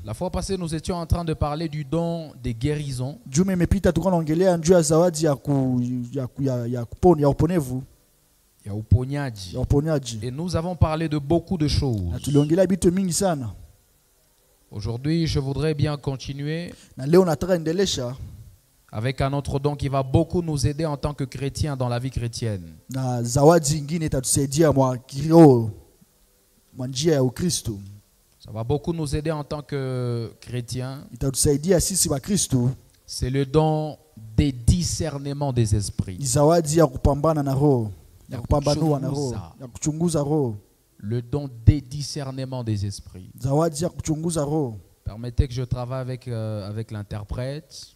La fois passée, nous étions en train de parler du don des guérisons. Juma imepita tukaongelea juu ya zawadi ya uponevu, Ya uponyaji. ya uponyaji. Et nous avons parlé de beaucoup de choses. Na tuliongelea vitu mingi sana. Aujourd'hui, je voudrais bien continuer Na leo nataka endelesha avec un autre don qui va beaucoup nous aider en tant que chrétiens dans la vie chrétienne. na zawadi ingine itatusaidia mwa kiroho mwa njia ya Ukristo. Ça va beaucoup nous aider en tant que chrétiens. Itatusaidia sisi wa Kristo. C'est le don des discernements des esprits. Ni zawadi ya kupambana na roho, ya kupambanua na roho, ya kuchunguza roho. Le don des discernements des esprits. Zawadi ya kuchunguza roho. Permettez que je travaille avec l'interprète.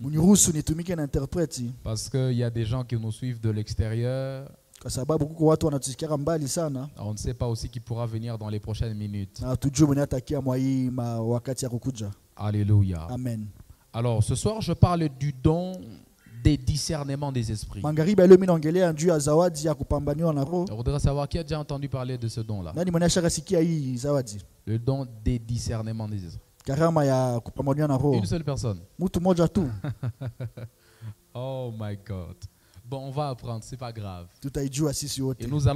Muniruhusu nitumike na interpreti Parce qu'il y a des gens qui nous suivent de l'extérieur. kwa sababu kuko watu wanatusikia mbali sana. On ne sait pas aussi qui pourra venir dans les prochaines minutes. Na tujue mwenye atakia mwa hii wakati ya kukuja. Alléluia. Amen. Alors ce soir je parle du don des discernements des esprits. Magharibi leo mimi naongelea juu ya zawadi ya kupambaniwa na roho. Je voudrais savoir qui a déjà entendu parler de ce don-là. Nani mwenye ashakasikia hii zawadi? Le don des discernements des esprits. Karama ya kupambaniwa na roho. Une seule personne. Mtu mmoja tu. Oh my God. Bon, on va apprendre, c'est pas grave. Tutaijua sisi wote. Et nous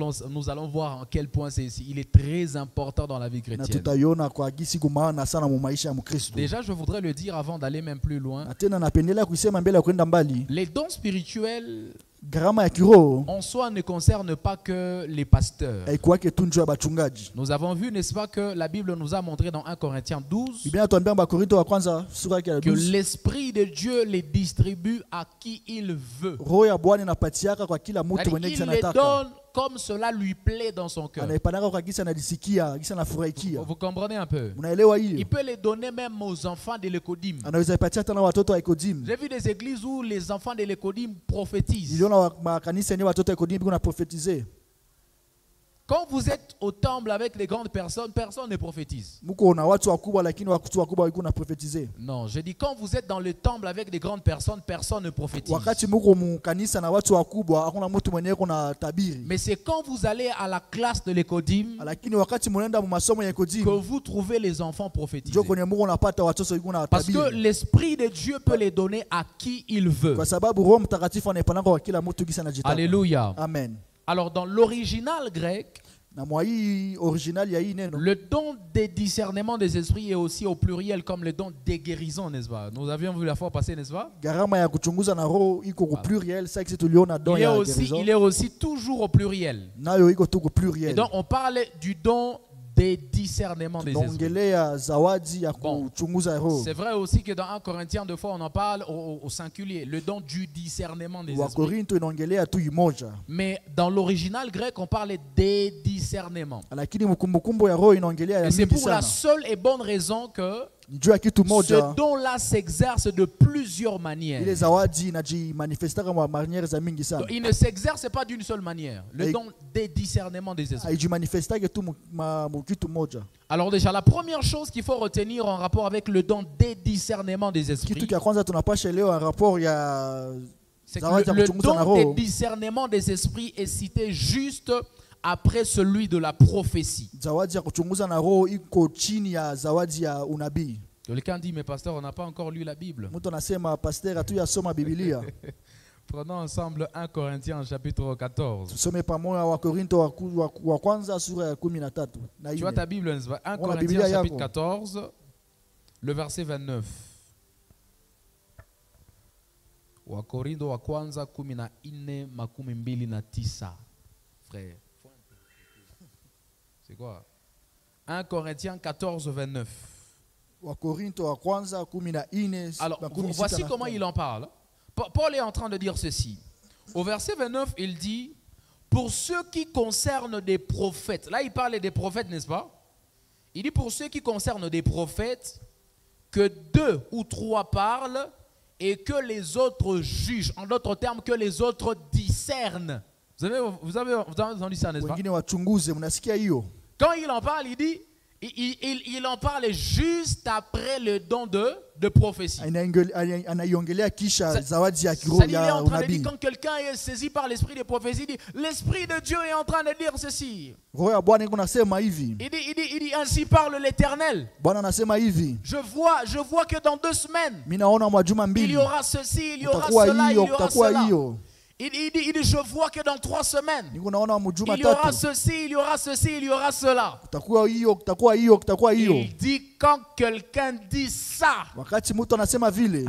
allons voir en quel point il est très important dans la vie Na chrétienne. tutaiona kwa gisi kumaana sana mu maisha ya Mkristo. Déjà, je voudrais le dire avant d'aller même plus loin. Na tena napendelea kusema mbele ya kwenda mbali. Les dons spirituels Garama ya kiroho en soi ne concernent pas que les pasteurs. haikuwake tu njoo ya bachungaji. Nous avons vu, n'est-ce pas, que la Bible nous a montré dans 1 Corinthiens 12 Biblia inatuambia Wakorintho wa kwanza sura yake ya que 12. l'Esprit de Dieu les distribue à qui il veut. Roho ya Bwana inapatiaka kwa kila mtu C'est-à-dire, mwenye il kisa les anataka. donne comme cela lui plaît dans son cœur. Anaipanaka kwa kisa anadisikia, kisa anafurahikia. Vous comprenez un peu? Unaelewa Il hiyo? peut les donner même aux enfants de l'Écodim. Anaweza ipatia tena watoto wa Ekodim. J'ai vu des églises où les enfants de l'Écodim prophétisent. Niliona makanisa yenye watoto wa Ekodim kuna profetize. Quand vous êtes au temple avec les grandes personnes, personne ne prophétise. Muko na watu wakubwa lakini watu wakubwa wiko na profetize. Non, je dis quand vous êtes dans le temple avec des grandes personnes, personne ne prophétise. Wakati muko mu kanisa na watu wakubwa hakuna mtu mwenye kuna tabiri. Mais c'est quand vous allez à la classe de l'Écodim Lakini wakati munaenda mu masomo ya que Ekodim, vous trouvez les enfants prophétisés. ndio kwenye muko unapata watoto wiko na Parce que tabiri. l'Esprit de Dieu peut les donner à qui il veut. Kwa sababu Roho Mtakatifu anaipanaka kwa kila mtu kisa anajitaka. Alléluia. Amen. Alors dans l'original grec, Na mwa hii original ya hii neno, le don des discernements des esprits est aussi au pluriel comme le don des guérisons, n'est-ce pas? Nous avions vu la fois passée, n'est-ce pas? garama ya kuchunguza na roho iko ku pluriel, sasa kisi tuliona don ya guérison. Il est aussi toujours au pluriel. Nayo iko tu ku Et pluriel. donc on parle du don des discernements des esprits. Tunaongelea zawadi ya kuchunguza roho. C'est vrai aussi que dans 1 Corinthiens, deux fois on en parle au singulier, le don du discernement des Wa esprits. Korinto inaongelea tu imoja. Mais dans l'original grec, on parle des discernements. Lakini mkumbukumbu ya roho inaongelea ya Et c'est mingi pour la sana. seule et bonne raison que Njoo ya kitu moja. ce don-là s'exerce de plusieurs manières. Ile zawadi inajimanifestaka kwa maniere za mingi sana. Donc, il ne s'exerce pas d'une seule manière. Le Et- don des discernements des esprits. Haijimanifestake tu mu kitu moja. Alors déjà, la première chose qu'il faut retenir en rapport avec le don des discernements des Kitu esprits, kia kwanza tunapasha leo en rapport ya c'est zawadi que ya le kuchunguza na don des roho. discernements des esprits est cité juste après celui de la prophétie. Zawadi ya kuchunguza na roho iko chini ya zawadi ya unabii. Quelqu'un dit, mais pasteur, on n'a pas encore lu la Bible. Mtu anasema pasteur tu yasoma Biblia. Prenons ensemble 1 Corinthiens chapitre 14. Tusome pamoja wa Korinto wa kwanza sura ya 13 na Tu as ta Bible, n'est-ce pas? 1 On a Corinthiens Biblia chapitre yako. 14, le verset 29. Wakorintho wa kwanza 14:29. Frère. C'est quoi? 1 Corinthiens 14, 29. wa Korinto wa kwanza 14. Alors, voici comment il en parle. Paul est en train de dire ceci. Au verset 29, il dit, pour ceux qui concernent des prophètes. Là, il parle des prophètes, n'est-ce pas? Il dit, pour ceux qui concernent des prophètes, que 2 ou 3 parlent et que les autres jugent. En d'autres termes, que les autres discernent. Vous avez entendu ça, n'est-ce pas? Wengine wachunguze, mnasikia hiyo? Quand il en parle, il dit, Il en parle juste après le don de prophétie. Anaiongelea kisha zawadi ya kiroho C'est-à-dire, il est ya en train de unabii. dire, quand quelqu'un est saisi par l'esprit de prophétie, il dit, l'esprit de Dieu est en train de dire ceci. Roho ya Bwana iko nasema hivi. Il dit, ainsi parle l'Éternel. Bwana anasema hivi. Je vois que dans 2 semaines, Mimi naona mwa juma il mbili y aura ceci, il y aura kutakuwa cela, il y hiyo, aura kutakuwa cela. hiyo. Il dit, je vois que dans 3 semaines, Niko naona mwa juma il y aura tatu ceci, il y aura ceci, il y aura cela. kutakuwa hiyo, kutakuwa hiyo, kutakuwa hiyo. Il dit, quand quelqu'un dit ça, Wakati mtu anasema vile,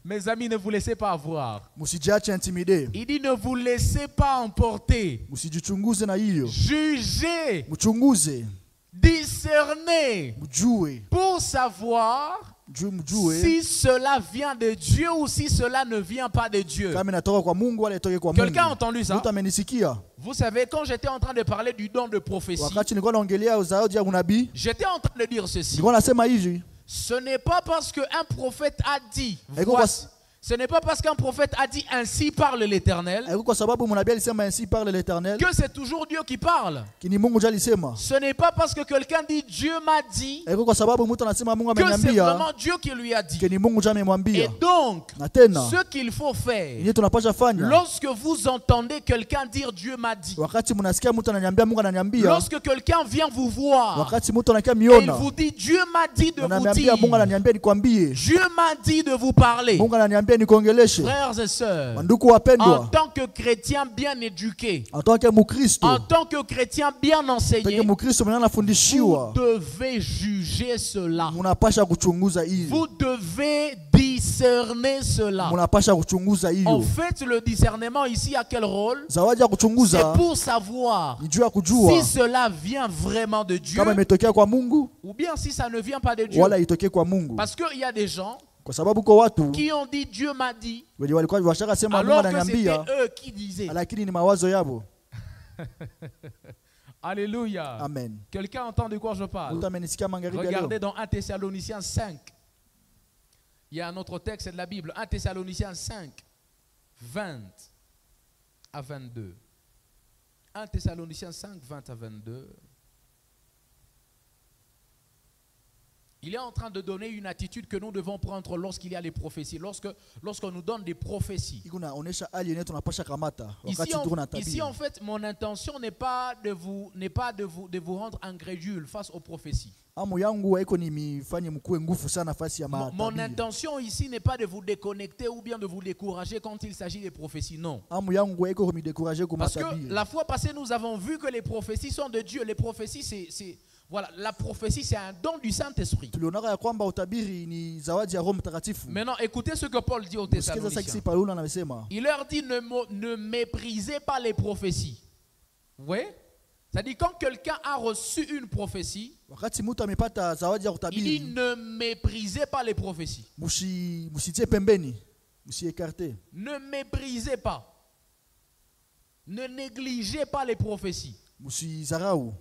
mes amis, ne vous laissez pas avoir. msijiache intimider. Il dit, ne vous laissez pas emporter. Msijichunguze na hiyo. Jugez, Mchunguze, discernez, mjue, pour savoir mjue si cela vient de Dieu ou si cela ne vient pas de Dieu. kama inatoka kwa Mungu wala itoke kwa Mungu. Quelqu'un a entendu ça? Mtu amenisikia? Vous savez, quand j'étais en train de parler du don de prophétie, Wakati nilikuwa naongelea zawadi ya unabii, j'étais en train de dire ceci. nilikuwa nasema hivi. Ce n'est pas parce qu'un prophète a dit, Eko voici, ce n'est pas parce qu'un prophète a dit ainsi parle l'Éternel Haiko kwa sababu mnabii alisema ainsi parle l'Éternel, que c'est toujours Dieu qui parle. kini Mungu ndiye alisema. Ce n'est pas parce que quelqu'un dit Dieu m'a dit Haiko kwa sababu mtu anasema Mungu que c'est ameniambia, vraiment Dieu qui lui a dit. kini Mungu ndiye Et amemwambia. donc, Na tena ce qu'il faut faire, yenyewe tunapasha fanya, lorsque vous entendez quelqu'un dire Dieu m'a dit, wakati mnasikia mtu ananiambia Mungu ananiambia, lorsque quelqu'un vient vous voir, wakati mtu anakia et il miona vous dit Dieu m'a dit de vous ananiambia Mungu dire, ananiambia nikwambie, Dieu m'a dit de vous parler. Mungu ananiambia nikuongeleshe. Frères et sœurs, Manduku en wapendwa, tant que chrétien bien éduqué, en tant que Mkristo, en tant que chrétien bien en tant enseigné, que Mkristo mwenye vous anafundishiwa, devez juger cela. mnapasha kuchunguza hiyo. Vous devez discerner cela. Mnapasha kuchunguza En hiyo. fait, le discernement ici a quel rôle? Zawadi ya C'est kuchunguza pour savoir ni juu ya kujua si cela vient vraiment de Dieu kama imetokea kwa Mungu ou bien si ça ne vient pas de Dieu. wala itokee kwa Mungu, Parce qu'il y a des gens kwa sababu kwa watu qui ont dit Dieu m'a dit, wenye walikuwa washaka sema Mungu alors que c'était ananiambia, eux qui disaient. lakini ni mawazo yabo. Alléluia. Amen. Quelqu'un entend de quoi je parle? Mtu amenisikia magharibi ya Regardez leo. dans 1 Thessaloniciens 5. Il y a un autre texte de la Bible, 1 Thessaloniciens 5, 20 à 22. 1 Thessaloniciens 5, 20 à 22. Il est en train de donner une attitude que nous devons prendre lorsqu'il y a les prophéties, lorsqu'on nous donne des prophéties. Iko naonesha hali yenyewe tunapasha kamata wakati Ici, tuko na tabia. en fait, mon intention n'est pas de vous rendre incrédule face aux prophéties. Amu yangu haiko ni mifanye mkue nguvu sana fasi ya Mon matabia. intention ici n'est pas de vous déconnecter ou bien de vous décourager quand il s'agit des prophéties, non. Amu yangu haiko me décourager kwa Parce que matabia. la fois passée, nous avons vu que les prophéties sont de Dieu. Les prophéties, voilà, la prophétie, c'est un don du Saint-Esprit. Tulionaka ya kwamba utabiri ni zawadi ya Roho Mtakatifu. Maintenant, écoutez ce que Paul dit aux Usikiza sasa Thessaloniciens. kisi Paulo anasema, Il leur dit, ne méprisez pas les prophéties. Vous voyez? C'est-à-dire, quand quelqu'un a reçu une prophétie, wakati mtu amepata zawadi ya il dit, kutabiri, ne méprisez pas les prophéties. msitie pembeni, msiekarte. Ne méprisez pas. Ne négligez pas les prophéties. Msizarau.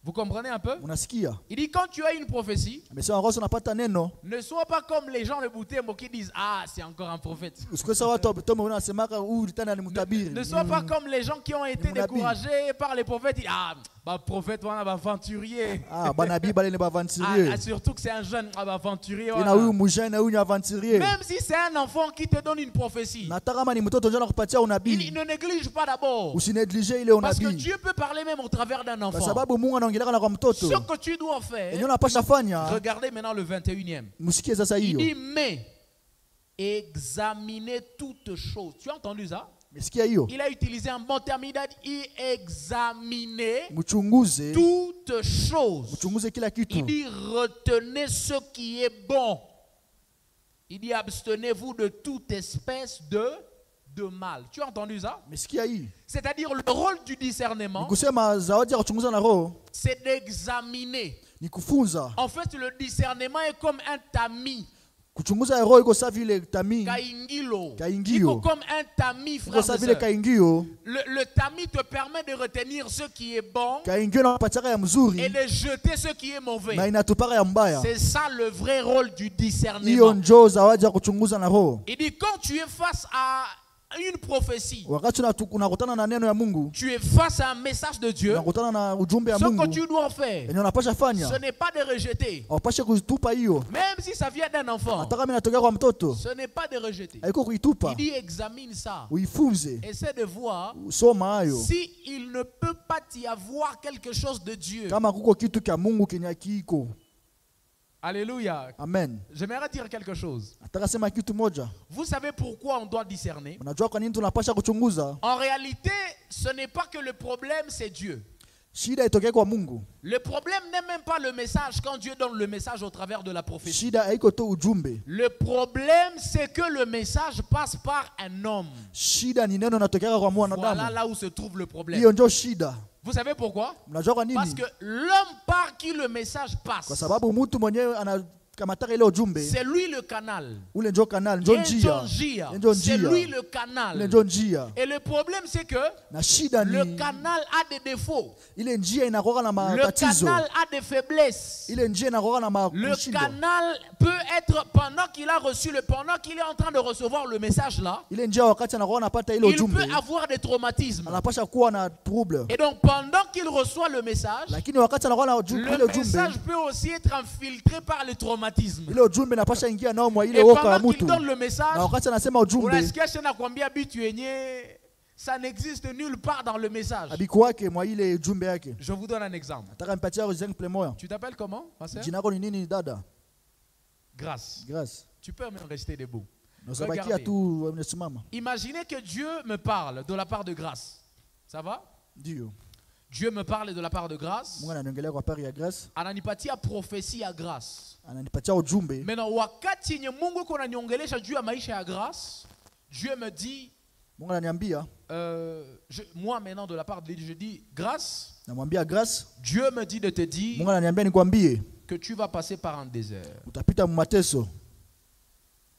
Vous comprenez un peu? Unasikia? Il dit, quand tu as une prophétie, Amesema roho unapata neno, ne sois pas comme les gens de Boutembo qui disent, ah, c'est encore un prophète. usikose sawa watu tomo wanasemaka huyu tena ni mtabiri. Ne sois pas comme les gens qui ont été Ni munabii. découragés par les prophètes. Ils disent, ah, bah, prophète, on va aventurier. Ah, banabii bale ni baventurier. Surtout que c'est un jeune aventurier. Tena huyu mjane huyu ni aventurier. Même si c'est un enfant qui te donne une prophétie, Na hata kama ni mtoto njoo nakupatia il unabii, ne néglige pas d'abord. usineglige ile Parce que unabii. Dieu peut parler même au travers d'un Kwa enfant. sababu Mungu anaongelea na kwa mtoto. Ce que tu dois faire, Enyo napasha fanya, regardez maintenant le 21e. msikie sasa Il hiyo. dit, mais examinez toutes choses. Tu as entendu ça? Msikia hiyo. Il a utilisé un bon terme. Il a dit, examinez Mchunguze, toutes choses. mchunguze kila kitu. Il dit, retenez ce qui est bon. Il dit, abstenez-vous de toute espèce de mal. Tu as entendu ça? Msikia hii. C'est-à-dire, le rôle du discernement, Nikusema zawadi ya kuchunguza na roho c'est d'examiner. ni kufunza. En fait, le discernement est comme un tamis. Kuchunguza ya roho iko sawa vile tami. Kaingilo. Kaingio. Il faut comme un tamis, Iko frère sawa et vile sœur. kaingio. Le tamis te permet de retenir ce qui est bon Kaingio na pataka ya et mzuri de jeter ce qui est mauvais. na inatupaka ya mbaya. C'est ça le vrai rôle du Hiyo discernement. njoo zawadi ya kuchunguza na roho. Il dit, quand tu es face à une prophétie, wakati unakutana na neno ya Mungu, tu es face à un message de Dieu, unakutana na ujumbe ya ce que Mungu, tu dois faire, yenye unapasha ce fanya, n'est pas de rejeter. haupashe kuitupa hiyo. Même si ça vient d'un enfant, Hata kama inatokea kwa mtoto, ce n'est pas de rejeter. haiko kuitupa, Il dit examine ça. uifunze, Essaie de voir soma hayo. si il ne peut pas y avoir quelque chose de Dieu. Kama kuko kitu kya Mungu kenye kiko. Alléluia. Amen. J'aimerais dire quelque chose. Nataka sema kitu moja. Vous savez pourquoi on doit discerner? Unajua kwa nini tunapasha kuchunguza? En réalité, ce n'est pas que le problème, c'est Dieu. Shida itokee kwa Mungu. Le problème n'est même pas le message quand Dieu donne le message au travers de la prophétie. Shida haiko tu ujumbe. Le problème, c'est que le message passe par un homme. Shida ni neno natokea kwa Voilà mwanadamu. là où se trouve le problème. Hiyo ndio shida. Vous savez pourquoi? Unajua kwa Parce nini? que l'homme par qui le message Kwa passe, sababu mtu mwenyewe anakamataka ile ujumbe, c'est lui le canal. ule ndio kanali, ndio njia. Ndio C'est njia. lui le Ule canal. ndio njia. Et le problème, c'est que Na shida le ni canal a des défauts. ile njia inakuwa na Le matatizo. canal a des faiblesses. Ile njia inakuwa na Le makushindo. canal peut être, pendant qu'il a reçu pendant qu'il est en train de recevoir le message là, Ile njia wakati anakuwa anapata ile il ujumbe, peut avoir des traumatismes. anapasha kuwa na trouble. Et donc pendant qu'il reçoit le message, Lakini wakati anakuwa na ile le ujumbe, message peut aussi être infiltré par le traumatisme. ile ujumbe inapasha ingia nao mwa ile Et woka ya pendant qu'il mtu. donne le message, Na wakati anasema ujumbe, unasikia tena kwambia bitu yenye ça n'existe nulle part dans le message. abiku wake mwa ile ujumbe yake. Je vous donne un exemple. Nataka nipatie exemple moja. Tu t'appelles comment, ma sœur? Jina lako ni nini dada? Grâce. Grace. Tu peux même rester debout. Unabakia Regardez. tu umesimama. Imaginez que Dieu me parle de la part de Grâce. Ça va? Ndio. Dieu me parle de la part de Grâce. Mungu ananiongelea kwa pari ya Grace, Ananipatia prophétie ya Grâce. ananipatia ujumbe. Maintenant wakati yenye Mungu kuna niongelesha juu ya maisha ya Grâce, Dieu me dit Mungu ananiambia, moi maintenant de la part de Dieu, je dis Grâce, namwambia Grace, Dieu me dit de te dire Mungu ananiambia nikwambie, que tu vas passer par un désert. utapita mateso.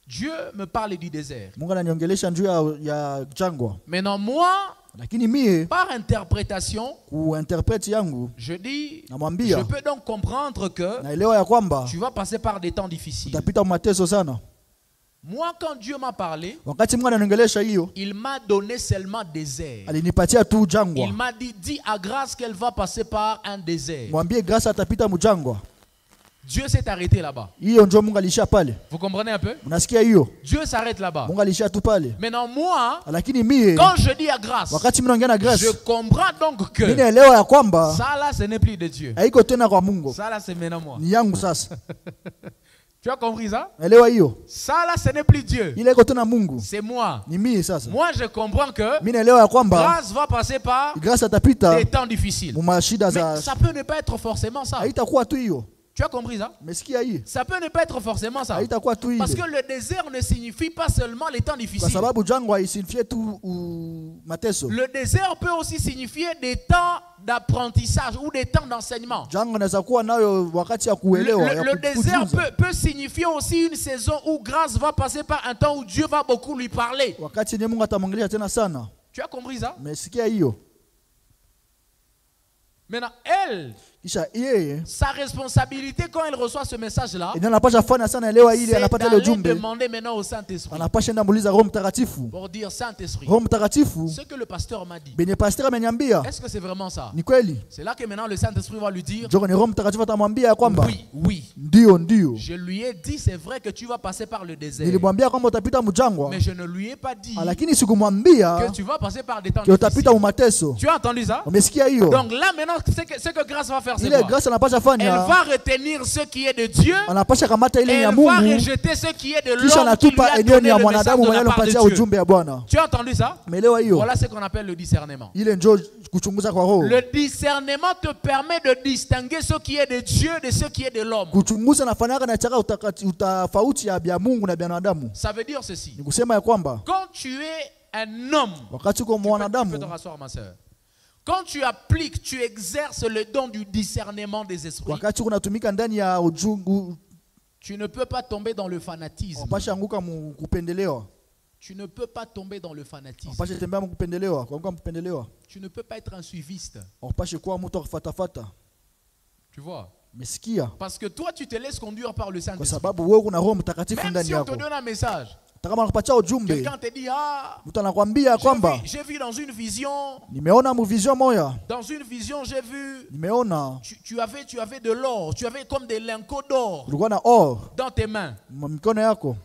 Dieu me parle du désert. Mungu ananiongelesha juu ya jangwa. Maintenant moi, Lakini mie par interprétation, ku interprete yangu je dis, namwambia, je peux donc comprendre que naelewa ya kwamba tu vas passer par des temps difficiles. utapita mateso sana. Moi, quand Dieu m'a parlé, Wakati Mungu ananiongelesha hiyo, il m'a donné seulement désert. alinipatia tu jangwa. Il m'a dit, dis à Grâce qu'elle va passer par un désert. Mwambie Grace atapita mjangwa. Dieu s'est arrêté là-bas. Hiyo ndio Mungu alisha pale. Vous comprenez un peu? Unasikia hiyo? Dieu s'arrête là-bas. Mungu alisha tu pale. Maintenant, moi, Lakini mie quand je dis à Grâce, wakati mimi naongea na Grace, je comprends donc mimi que naelewa ya kwamba ça là, ce n'est plus de Dieu. haiko tena kwa Mungu. Ça là, c'est maintenant moi. Ni yangu sasa. Tu as compris ça? Naelewa hiyo? Ça là, ce n'est plus Dieu. Ile iko tena Mungu. C'est moi. Ni mie sasa. Moi, je comprends que Mimi naelewa ya kwamba Grâce va passer par Grace atapita des temps difficiles. mu mashida Mais za ça peut ne pas être forcément ça. haitakuwa tu hiyo. Tu as compris ça? Umesikia hii? Ça peut ne pas être forcément ça. Haitakuwa tu Parce que ile. le désert ne signifie pas seulement les temps Kwa difficiles. sababu jangwa isinifie tu mateso. Le désert peut aussi signifier des temps d'apprentissage ou des temps d'enseignement. Jangwa inaweza kuwa nayo wakati ya kuelewa, ya Le désert kujifunza. peut signifier aussi une saison où Grâce va passer par un temps où Dieu va beaucoup lui parler. Wakati yenye Mungu atamwongelesha tena sana. Tu as compris ça? Umesikia hiyo? Maintenant, elle, Kisha yeye sa responsabilité quand elle reçoit ce message-là, ina anapasha fanya sana elewa ili c'est anapata ile d'aller ujumbe. demander maintenant au Saint-Esprit Anapasha enda muuliza Roho Mtakatifu. pour dire Saint-Esprit, Roho Mtakatifu ce que le pasteur m'a dit, benye pastor ameniambia est-ce que c'est vraiment ça? ni kweli? C'est là que maintenant le Saint-Esprit va lui dire Joko ni Roho Mtakatifu atamwambia ya kwamba oui, oui. ndio. Je lui ai dit, c'est vrai que tu vas passer par le désert. Nilimwambia kwamba utapita mjangwa, Mais je ne lui ai pas dit lakini sikumwambia que tu vas passer par des temps ke utapita difficiles. umateso. Tu as entendu ça? Umesikia hiyo? Donc là maintenant, ce que Grâce va faire, c'est Ile quoi? Grace anapasha Elle fanya, va retenir ce qui est de Dieu. anapasha kamata ile Elle ya va Mungu, rejeter ce qui est de kisha l'homme qui lui anatupa a eneo donné ya le message mwanadamu de mwenye la part de anampatia Dieu. ujumbe ya Bwana. Tu as entendu ça? Umeelewa hiyo? Voilà ce qu'on appelle le discernement. Ile ndio kuchunguza kwa roho. Le discernement te permet de distinguer ce qui est de Dieu de ce qui est de l'homme. Kuchunguza nafanyaka na chaka utafauti ya bya Mungu na binadamu. Ça veut dire ceci. Ni kusema ya kwamba Quand tu es un homme, wakati uko tu peux te mwanadamu, rasseoir, ma soeur. Quand tu appliques, tu exerces le don du discernement des esprits, wakati unatumika ndani ya ujungu, tu ne peux pas tomber dans le fanatisme. unapasha anguka kupendelewa. Tu ne peux pas tomber dans le fanatisme. Unapasha tembea kupendelewa, kuanguka kupendelewa. Tu ne peux pas être un suiviste. Unapasha kuwa mtu akufatafata. Tu vois? Umesikia? Parce que toi, tu te laisses conduire par le Kwa Saint-Esprit. sababu wewe una Roho Mtakatifu Même ndani si on te yako. donne un message, Takama nakupatia ujumbe. Quelqu'un te dit, ah, Mtu anakuambia kwamba j'ai vu dans une vision. nimeona mu vision moya. Dans une vision, j'ai vu. Nimeona Tu avais de l'or. Tu avais comme des lingots d'or kulikuwa na or dans tes mains. mikono yako.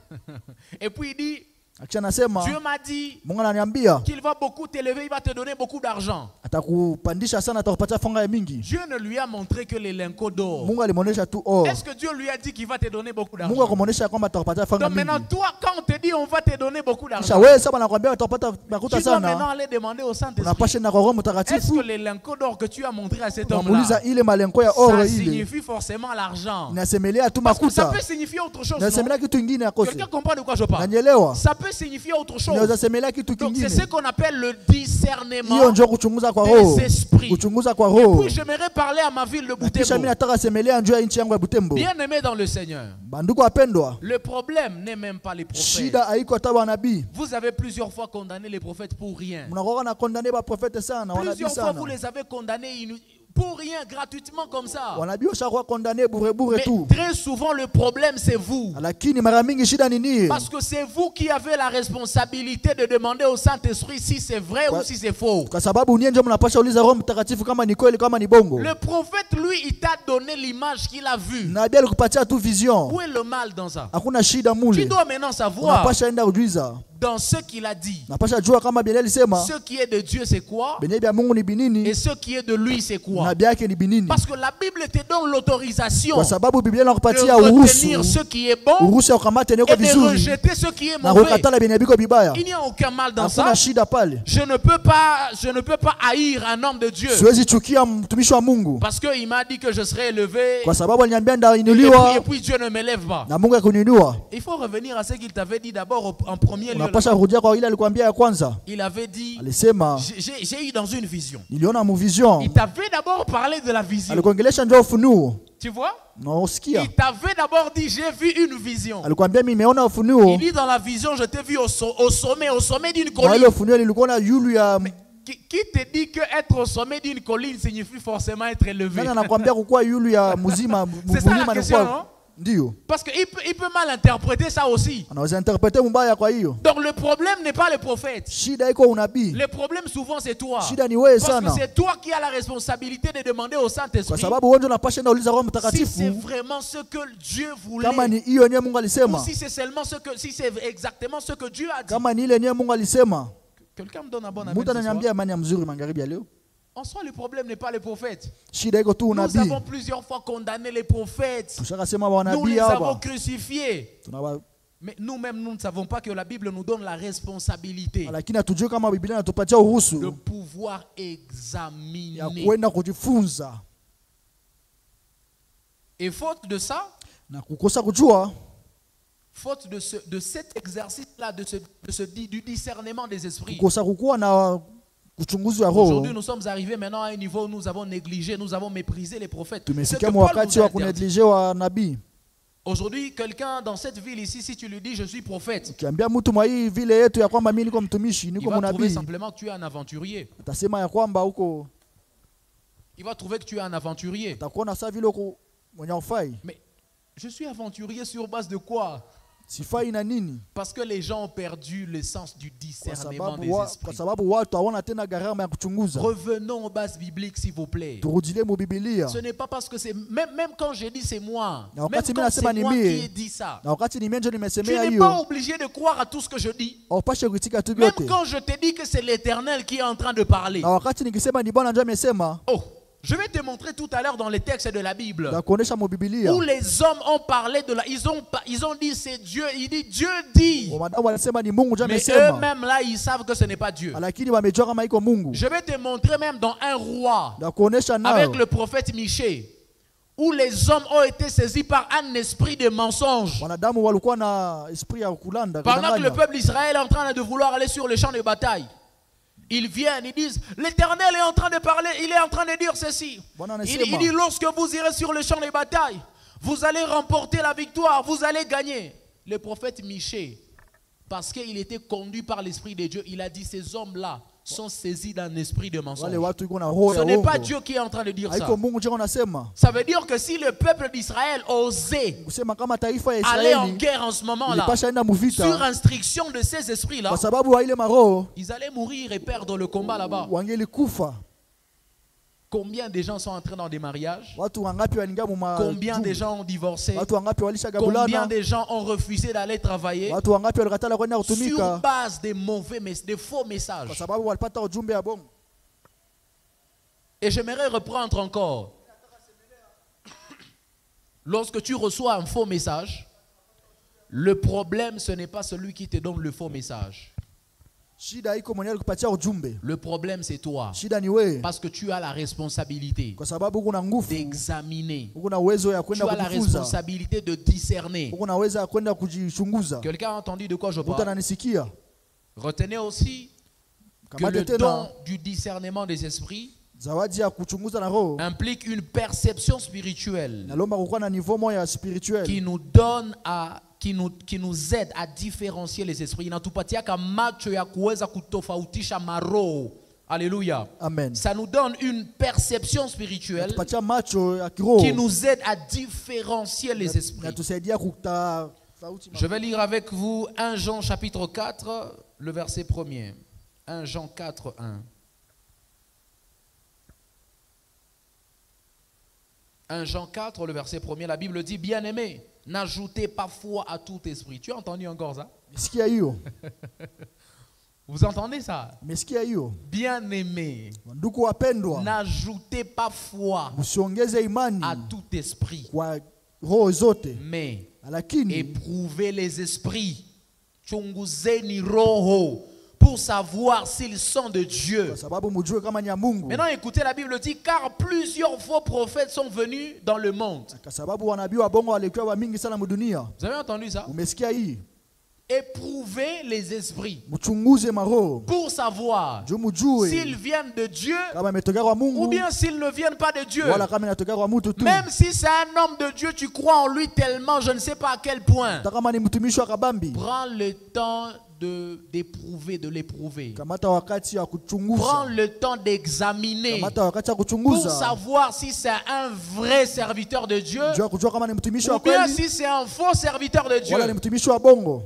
Et puis il dit, Akisha nasema Dieu m'a dit Mungu ananiambia qu'il va beaucoup t'élever, il va te donner beaucoup d'argent. atakupandisha sana, atakupatia fanga ya mingi. Dieu ne lui a montré que les lingots d'or. Mungu alimuonesha tu or. Est-ce que Dieu lui a dit qu'il va te donner beaucoup Mungu d'argent? akamuonesha kwamba atakupatia fanga Donc maintenant, mingi. toi, quand on te dit on va te donner beaucoup Kisha d'argent, wewe sasa nakwambia utakupata makuta tu dois maintenant sana. aller demander au Saint-Esprit. Unapasha na kwa Roho Est-ce Mtakatifu. que les lingots d'or que tu as montré à cet Unamuuliza homme-là, ile malengo ya or ça ile signifie forcément l'argent? inasemelea tu Parce que ça makuta. peut signifier autre chose. Inasemelea Non? kitu kingine akose. Quelqu'un comprend de quoi je parle? Unanielewa? Ça peut signifier autre chose. Inaweza semelea kitu Donc c'est kingine. ce qu'on appelle le discernement Hiyo ndio kuchunguza kwa des roho. esprits. Kuchunguza kwa Et roho. puis j'aimerais parler à ma ville de Na kisha mimi Butembo. nataka semelea njoo ya nchi yangu ya Butembo. Bien aimé dans le Seigneur. Bandugu wapendwa, Le problème n'est même pas les prophètes. shida haiko hata wanabii. Vous avez plusieurs fois condamné les prophètes pour rien. Mnakuwa na kondane ba profete sana, wanabii Plusieurs fois vous sana. les avez condamnés pour rien, gratuitement comme ça. Wanabii washakuwa kondane bure bure Mais tu. très souvent le problème c'est vous. Lakini mara mingi shida ni nini? Parce que c'est vous qui avez la responsabilité de demander au Saint-Esprit si c'est vrai ou si c'est faux. Kwa sababu nyinyi ndio mnapasha uliza Roho Mtakatifu kama ni kweli kama ni bongo. Le prophète, lui, il t'a donné l'image qu'il a vue. Nabii alikupatia tu vision. Où est le mal dans ça? Hakuna shida Tu mule. dois maintenant savoir Unapasha enda ujuiza. dans ce qu'il a dit. Unapasha jua kama Biblia ilisema Ce qui est de Dieu, c'est quoi? Biblia ya Mungu ni binini Et ce qui est de lui, c'est quoi? na Biblia yake ni binini. Parce que la Bible te donne l'autorisation Kwa sababu Biblia de inakupatia retenir ce uruhusu. qui est bon Uruhusu ya kukamata niko et de vizuri rejeter ce qui est na mauvais. kukatala benye biko bibaya. Il n'y a aucun mal dans ça. Hakuna shida pale. Je ne peux pas haïr un homme de Dieu. Siwezi chukia mtumishi wa Mungu Parce qu'il m'a dit que je serais élevé. kwa sababu aliniambia Et ndainuliwa puis Dieu ne m'élève pas. na Mungu akuniinua. Il faut revenir à ce qu'il t'avait dit d'abord en premier lieu. Unapasha kurudia kwa ile alikwambia ya kwanza. Il avait dit, Alisema j'ai eu dans une vision. niliona mu vision. Il t'avait d'abord parlé de la vision. Alikuongelesha njoo ufunuo. Tu vois? Na usikia. Il t'avait d'abord dit, j'ai vu une vision. Alikwambia mimi nimeona ufunuo. Il dit dans la vision, je t'ai vu au sommet d'une Kwa ile colline. ufunuo ilikuwa na yulu ya Qui te dit que être au sommet d'une colline signifie forcément être élevé? nani anakuambia kukuwa yulu ya mzima C'est ça la mlima ni question, kwa non? ndio. Parce qu'il peut mal interpréter ça aussi. Anaweza interpreter mbaya kwa hiyo. Donc le problème n'est pas le prophète. Shida iko unabii. Le problème souvent c'est toi. Shida ni wewe Parce que sana. c'est toi qui as la responsabilité de demander au Kwa Saint-Esprit sababu wewe ndio unapasha enda uliza Roho si c'est Mtakatifu vraiment ce que Dieu voulait. kama ni hiyo yenyewe Mungu Ou alisema. si c'est seulement si c'est exactement ce que Dieu a dit. Kama ni ile yenyewe Mungu alisema. Quelqu'un me donne un bon amen. Mtu ce soir. ananiambia amani ya mzuri magharibi ya leo. En soi, le problème n'est pas le prophète. Shida iko tu Nous unabii. avons plusieurs fois condamné les prophètes. Tushakasema Nous wanabii les avons hapa. crucifiés. Tunaba Mais nous-mêmes, nous ne savons pas que la Bible nous donne la responsabilité lakini hatujui kama Biblia inatupatia de uruhusu pouvoir ya examiner. kwenda kujifunza Et faute de ça, na kukosa kujua, faute de cet exercice-là, du discernement des esprits. kukosa kukuwa na uchunguzi wa Aujourd'hui, roho, nous sommes arrivés maintenant à un niveau où nous avons négligé, nous avons méprisé les prophètes. Ce que tumefikia Paul wakati nous a wa interdit. kuneglige wa nabii. Aujourd'hui, quelqu'un dans cette ville ici, si tu lui dis je suis prophète, Ukiambia mtu mwa hii vile yetu ya kwamba mimi niko mtumishi, il niko va trouver mnabii, simplement que tu es un aventurier. atasema ya kwamba huko, Il va trouver que tu es un aventurier. atakuona saa vile huko mwenye ufai. Mais je suis aventurier sur base de quoi? Sifai na nini? Parce que les gens ont perdu le sens du Kwa discernement des sababu esprits. watu hawana tena gharama ya kuchunguza. Revenons aux bases bibliques, s'il vous plaît. Turudilie mu Biblia. Ce n'est pas parce que c'est... Même quand je dis c'est moi, Na même wakati mimi quand c'est nasema ni moi qui mie, ai dit ça, na wakati ni mimi ndio tu nimesemea n'es pas hiyo, obligé de croire à tout ce que je dis. haupashe kuitika tu Même vyote. quand je te dis que c'est l'Éternel qui est en train de parler. Na wakati nikisema ni Bwana ndio amesema, Oh, je vais te montrer tout à l'heure dans les textes de la Bible na kuonesha mu Biblia. où les hommes ont parlé de la... Ils ont dit c'est Dieu. Il dit Dieu dit. Wanadamu wanasema ni Mungu ndio Mais amesema, eux-mêmes là, ils savent que ce n'est pas Dieu. lakini wamejua kama iko Mungu. Je vais te montrer même dans un roi Na kuonesha nao avec le prophète Michée où les hommes ont été saisis par un esprit de mensonge. wanadamu walikuwa na esprit ya kulanda Pendant que le kudanganya. peuple d'Israël est en train de vouloir aller sur le champ de bataille, ils viennent, ils disent, l'Éternel est en train de parler, il est en train de dire ceci. Il dit, lorsque vous irez sur le champ de bataille, vous allez remporter la victoire, vous allez gagner. Le prophète Michée, parce qu'il était conduit par l'Esprit de Dieu, il a dit, ces hommes-là sont saisis d'un esprit de mensonge. wale watu iko na roho Ce ya n'est pas uongo. Dieu qui est en train de dire ça. Haiko Mungu ndio anasema. Ça veut dire que si le peuple d'Israël osait Kusema kama taifa ya aller en Israeli guerre en ce moment-là, ilipasha enda sur muvita instruction de ces esprits-là, kwa sababu wa ile maroho ils allaient mourir et perdre le combat là-bas. wangeli kufa. Combien de gens sont entrés dans des mariages? Watu wangapi walingia mu Combien de gens ont divorcé? watu wangapi Combien walishagabulana? de gens ont refusé d'aller travailler Watu wangapi walikatala kwenda sur kutumika base des des faux kwa messages? sababu walipata ujumbe ya bongo. Et j'aimerais reprendre encore. Lorsque tu reçois un faux message, le problème, ce n'est pas celui qui te donne le faux message. Shida iko mwenye alikupatia ujumbe. Le problème, c'est toi. Shida ni wewe Parce que tu as la responsabilité kwa sababu uko na nguvu, d'examiner. uko na uwezo ya Tu kwenda as la kujifunza, responsabilité de discerner. uko na uwezo ya kwenda kujichunguza. Quelqu'un a entendu de quoi je Mtu parle? ananisikia? Retenez aussi que Kamate le tena don du discernement des esprits zawadi ya kuchunguza na roho implique une perception spirituelle nalomba kukuwa na niveau moya spirituel qui nous donne qui nous aide à différencier les esprits. Inatupatiaka macho ya kuweza kutofautisha maroho. Alléluia. Amen. Ça nous donne une perception spirituelle Tupatia macho ya kiroho qui nous aide à différencier les esprits. natusaidia kutofauti. Je vais lire avec vous 1 Jean chapitre 4, le verset 1er. 1 Jean 4, 1. 1 Jean 4, le verset 1er, la Bible dit, bien-aimés, n'ajoutez pas foi à tout esprit. Tu as entendu encore ça? Mesikia hiyo? Vous entendez ça? Mesikia hiyo? Bien-aimés, Ndugu wapendwa, n'ajoutez pas foi msiongeze imani à tout esprit, kwa roho zote, mais lakini éprouvez les esprits. Chunguzeni roho pour savoir s'ils sont de Dieu. kwa sababu mjue kama ni ya Mungu. Maintenant, écoutez, la Bible dit, car plusieurs faux prophètes sont venus dans le monde. Kwa sababu wanabii wa bongo walikuwa wa mingi sana mdunia. Vous avez entendu ça? Umesikia hii? Éprouvez les esprits Mchunguze maroho pour savoir juu mjue s'ils viennent de Dieu kama imetokea kwa ou Mungu bien s'ils ne viennent pas de Dieu. wala kama inatokea kwa mtu tu. Même si c'est un homme de Dieu, tu crois en lui tellement, je ne sais pas à quel point. Hata kama ni mtumishi wa kabambi, Prends le temps d'éprouver, de l'éprouver. kamata wakati ya Prends kuchunguza, le temps d'examiner kamata wakati ya pour kuchunguza, savoir si c'est un vrai serviteur de Dieu jua kujua kama ni mtumishi wa ou bien kweli si c'est un faux serviteur de wala ni Dieu. mtumishi wa bongo.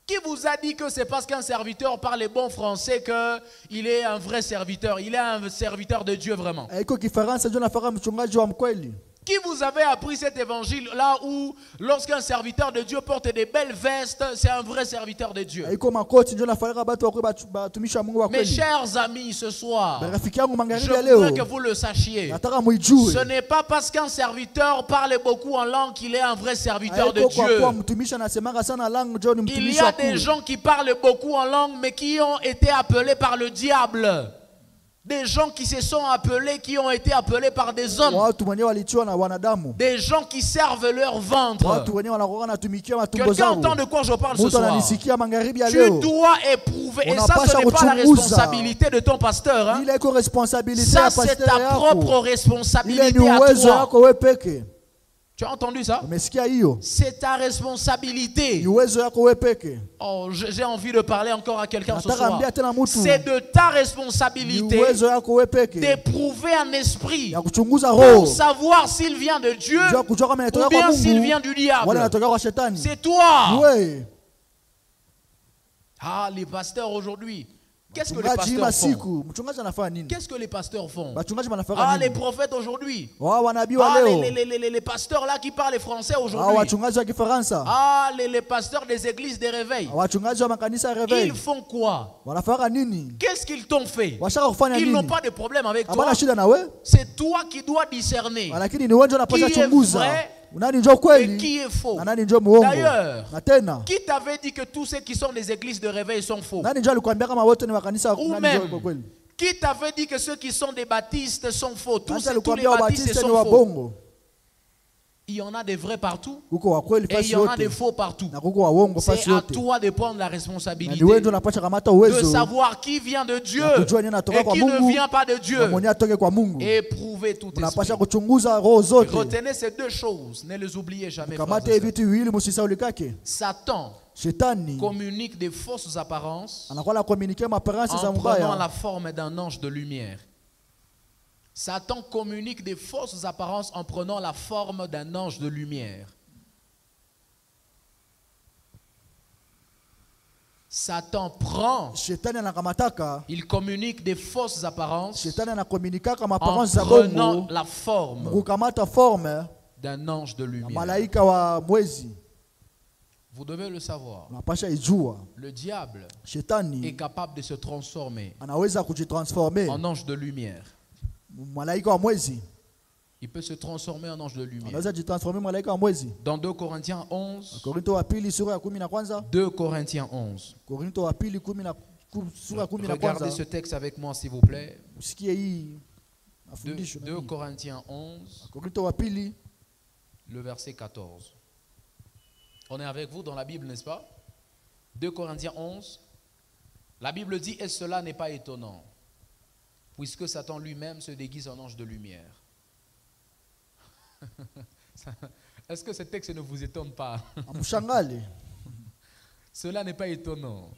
Qui vous a dit que c'est parce qu'un serviteur parle bon français qu'il est un vrai serviteur? Il est un serviteur de Dieu vraiment. Haiko kifaransa ndio nafaka mchungaji wa mkweli. Qui vous avait appris cet évangile là où lorsqu'un serviteur de Dieu porte des belles vestes, c'est un vrai serviteur de Dieu? Haiko makoti ndio nafaka batu wa batumishi wa Mungu wa Mes kweli. chers amis, ce soir, Rafiki yangu je magharibi ya leo, voudrais que vous le sachiez. nataka muijue. Ce n'est pas parce qu'un serviteur parle beaucoup en langue qu'il est un vrai serviteur de Haiko kwa Dieu. kuwa mtumishi anasemanga sana langu ndio ni Il y mtumishi a wa des kweli. gens qui parlent beaucoup en langue mais qui ont été appelés par le diable. Des gens qui se sont appelés, qui ont été appelés par des hommes. Watu wenyewe walitiwa na wanadamu. Des gens qui servent leur ventre. Watu wenyewe wanakuwa natumikia matumbo Quelqu'un zao. entend de quoi je parle ce Mtu soir? ananisikia magharibi ya Tu leo. dois éprouver. Et ça, ce Unapasha n'est pas la kuchunguza. responsabilité de ton pasteur. Hein? Ile iko responsabilité Ça, ya c'est pasteur ta yako. propre Ile ni responsabilité à uwezo toi. yako wewe peke. Tu as entendu ça? Umesikia hiyo? C'est ta responsabilité. Ni uwezo yako wewe peke. Oh, j'ai envie de parler encore à quelqu'un ce Nataka soir. ambia tena mtu. C'est de ta Ni responsabilité uwezo yako wewe peke. d'éprouver un esprit Ya kuchunguza pour roho. savoir s'il vient de Dieu Jua kujua kama ou inatoka kwa bien s'il Mungu. vient du Wala diable. inatoka kwa shetani. C'est toi. Wewe. Ah, les pasteurs aujourd'hui. Qu'est-ce que les Mchungaji pasteurs font? masiku, mchungaji anafanya nini? Qu'est-ce que les pasteurs font? Wachungaji wanafanya Ah, les nini? prophètes aujourd'hui. Wao wanabii wa Ah, leo. les pasteurs là qui parlent français Hao aujourd'hui. wachungaji wa Kifaransa. Ah, les pasteurs des églises de réveil. Wachungaji wa makanisa ya Reveil. Ils font quoi? Wanafanya nini? Qu'est-ce qu'ils t'ont fait? Washaka kufanya Ils n'ont nini? pas de problème avec toi. Habana shida na wewe? C'est toi qui dois discerner Lakini ni wewe ndio unapaswa Qui est chunguza. vrai Nani ndio et kweli? qui est faux. Na nani ndio muongo? D'ailleurs, Na tena, qui t'avait dit que tous ceux qui sont des églises de réveil sont faux? nani ndio alikwambia kama wote ni wa kanisa Ou nani même, ndio kweli? qui t'avait dit que ceux qui sont des baptistes sont faux? Tous Nani les alikwambia baptistes wabatiste ni sont wa faux. bongo? il y en a des vrais partout kuko wa kweli et il fasi y en a des yote faux partout. na kuko wa uongo C'est fasi à yote. toi de prendre la Na responsabilité ni wewe ndio unapaswa kamata de uwezo savoir qui vient de Dieu na kujua nini anatoka et kwa qui ne Mungu vient pas de Dieu. na mwenye atoke kwa Mungu. Éprouver tout Unapaswa esprit. kuchunguza roho zote. Retenez ces deux choses, ne les oubliez jamais. frères Kamata et hivi sœurs. vitu viwili msisaulike. Satan Shetani communique des fausses apparences anakuwa na communiquer maparansi za en prenant mbaya. la forme d'un ange de lumière. Satan communique des fausses apparences en prenant la forme d'un ange de lumière. Satan prend, Shetani anakamataka, il communique des fausses apparences Shetani anakomunikaka en maparansi za prenant bongo la forme kukamata forme d'un ange de na lumière. malaika wa mwezi. Vous devez le savoir. Unapasha ijua Le diable est Shetani capable de se transformer anaweza kujitransformer en ange de lumière. malaika wa mwezi. Il peut se transformer en ange de lumière. Anaweza jitransformer malaika wa mwezi. Dans 2 Corinthiens 11, Korinto wa pili sura ya 11. 2 Corinthiens 11. Korinto wa pili sura ya 11. Regardez ce texte avec moi, s'il vous plaît. Usikie hii mafundisho. 2 Corinthiens 11, Korinto wa pili le verset 14. On est avec vous dans la Bible, n'est-ce pas? 2 Corinthiens 11. La Bible dit, et cela n'est pas étonnant, puisque Satan lui-même se déguise en ange de lumière. Est-ce que ce texte ne vous étonne pas? amshangale. Cela n'est pas étonnant,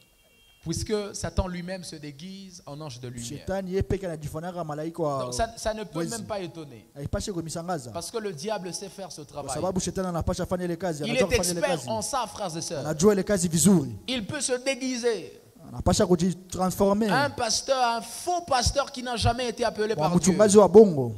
puisque Satan lui-même se déguise en ange de lumière. Shetani yeye peke anajifanana malaika wa. Donc ça ne peut mwezi. même pas étonner, Haipashe kumisangaza. parce que le diable sait faire ce Kwa travail. sababu shetani anapasha fanya ile kazi, Il anajua est kufanya ile expert kazi. en ça, frères et sœurs. Anajua ile kazi vizuri. Il peut se déguiser. Anapasha kujitransformer. Un pasteur, un faux pasteur qui n'a jamais été appelé Wa par Dieu. mchungaji wa bongo.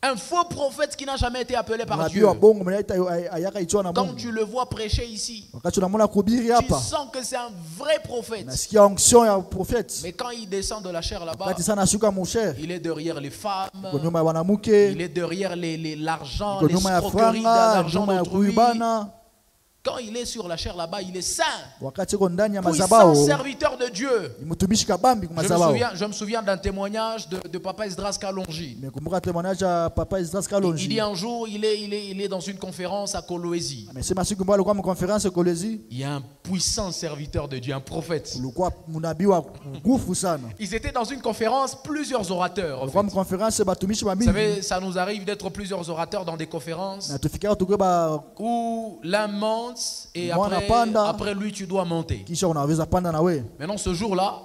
Un faux prophète qui n'a jamais été appelé par Nabii Dieu. wa bongo mwenye ayaka itwa na Quand Mungu. tu le vois prêcher ici, Wakati unamwona kuhubiri tu hapa, sens que c'est un vrai prophète. nasikia onction ya prophète. Mais quand il descend de la chair là-bas, Wakati sana ashuka musher, il est derrière les femmes, iko nyuma ya wanamke, il est derrière l'argent, iko nyuma ya l'escroquerie franga, d'argent nyuma ya d'autrui. kuibana. Quand il est sur la chair là-bas, il est saint, Wakati iko ndani ya puissant mazabao, serviteur de Dieu. ni mtumishi kabambi kwa mazabao. Je me souviens d'un témoignage de Papa Esdras Kalonji. Nimekumbuka témoignage ya Papa Esdras Il Kalonji. dit un jour, il est dans une conférence à Kolwezi. Amesema siku mbaya alikuwa mkonference Kolwezi, Il y a un puissant serviteur de Dieu, un prophète. ulikuwa mnabii wa nguvu sana. Ils étaient dans une conférence, plusieurs orateurs. En Alikuwa fait. mkonference batumishi wa Vous mingi. savez, ça nous arrive d'être plusieurs orateurs dans des conférences Na tufikia tukwe ba où l'un monte et Mwana panda. après lui tu dois monter. kisha unaweza panda na we. Maintenant ce jour-là,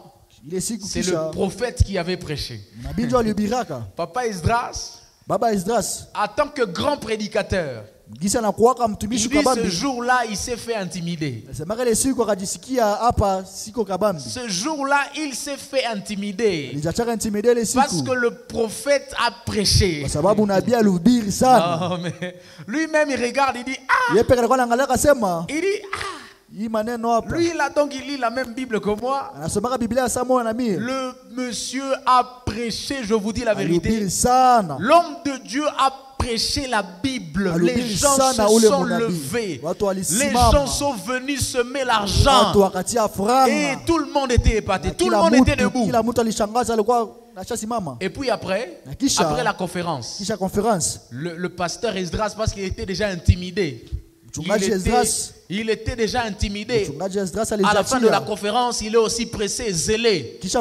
Ile siku c'est kisha le prophète qui avait prêché. nabii ndio alihubiraka. Papa Esdras, Baba Esdras en tant que grand prédicateur, gisa na kuwaka il mtumishi dit ce kabambi. jour-là, il s'est fait intimider. Sema ile siku akajisikia hapa siko kabambi. Ce jour-là, il s'est fait intimider. Alijachaka intimidate ile Parce siku. que le prophète a prêché. Kwa sababu nabii alihubiri sana. Non, mais lui-même, il regarde, il dit, ah, Yeye peke alikuwa anaangalia akasema, il dit, ah, hii maneno hapa. lui là, donc il lit la même Bible que moi. Anasomaka Biblia saa moja na mie. Le monsieur a prêché, je vous dis la vérité. Alihubiri sana. L'homme de Dieu a prêché la Bible. Les Alihubiri gens sana se ule sont munabii. levés. Watu Les walisimama. gens sont venus semer l'argent. Watu wakatia Et franga. tout le monde était épaté. Na Tout le kila monde était mtu- debout. Kila mtu alishangaza alikuwa nashasimama. Et puis après, Na kisha- après la conférence, Kisha conference. le pasteur Esdras, parce qu'il était déjà intimidé, Mchungaji Esdras, il était déjà intimidé. mchungaji Esdras À la fin de la alijatia. conférence, il est aussi pressé, zélé. Kisha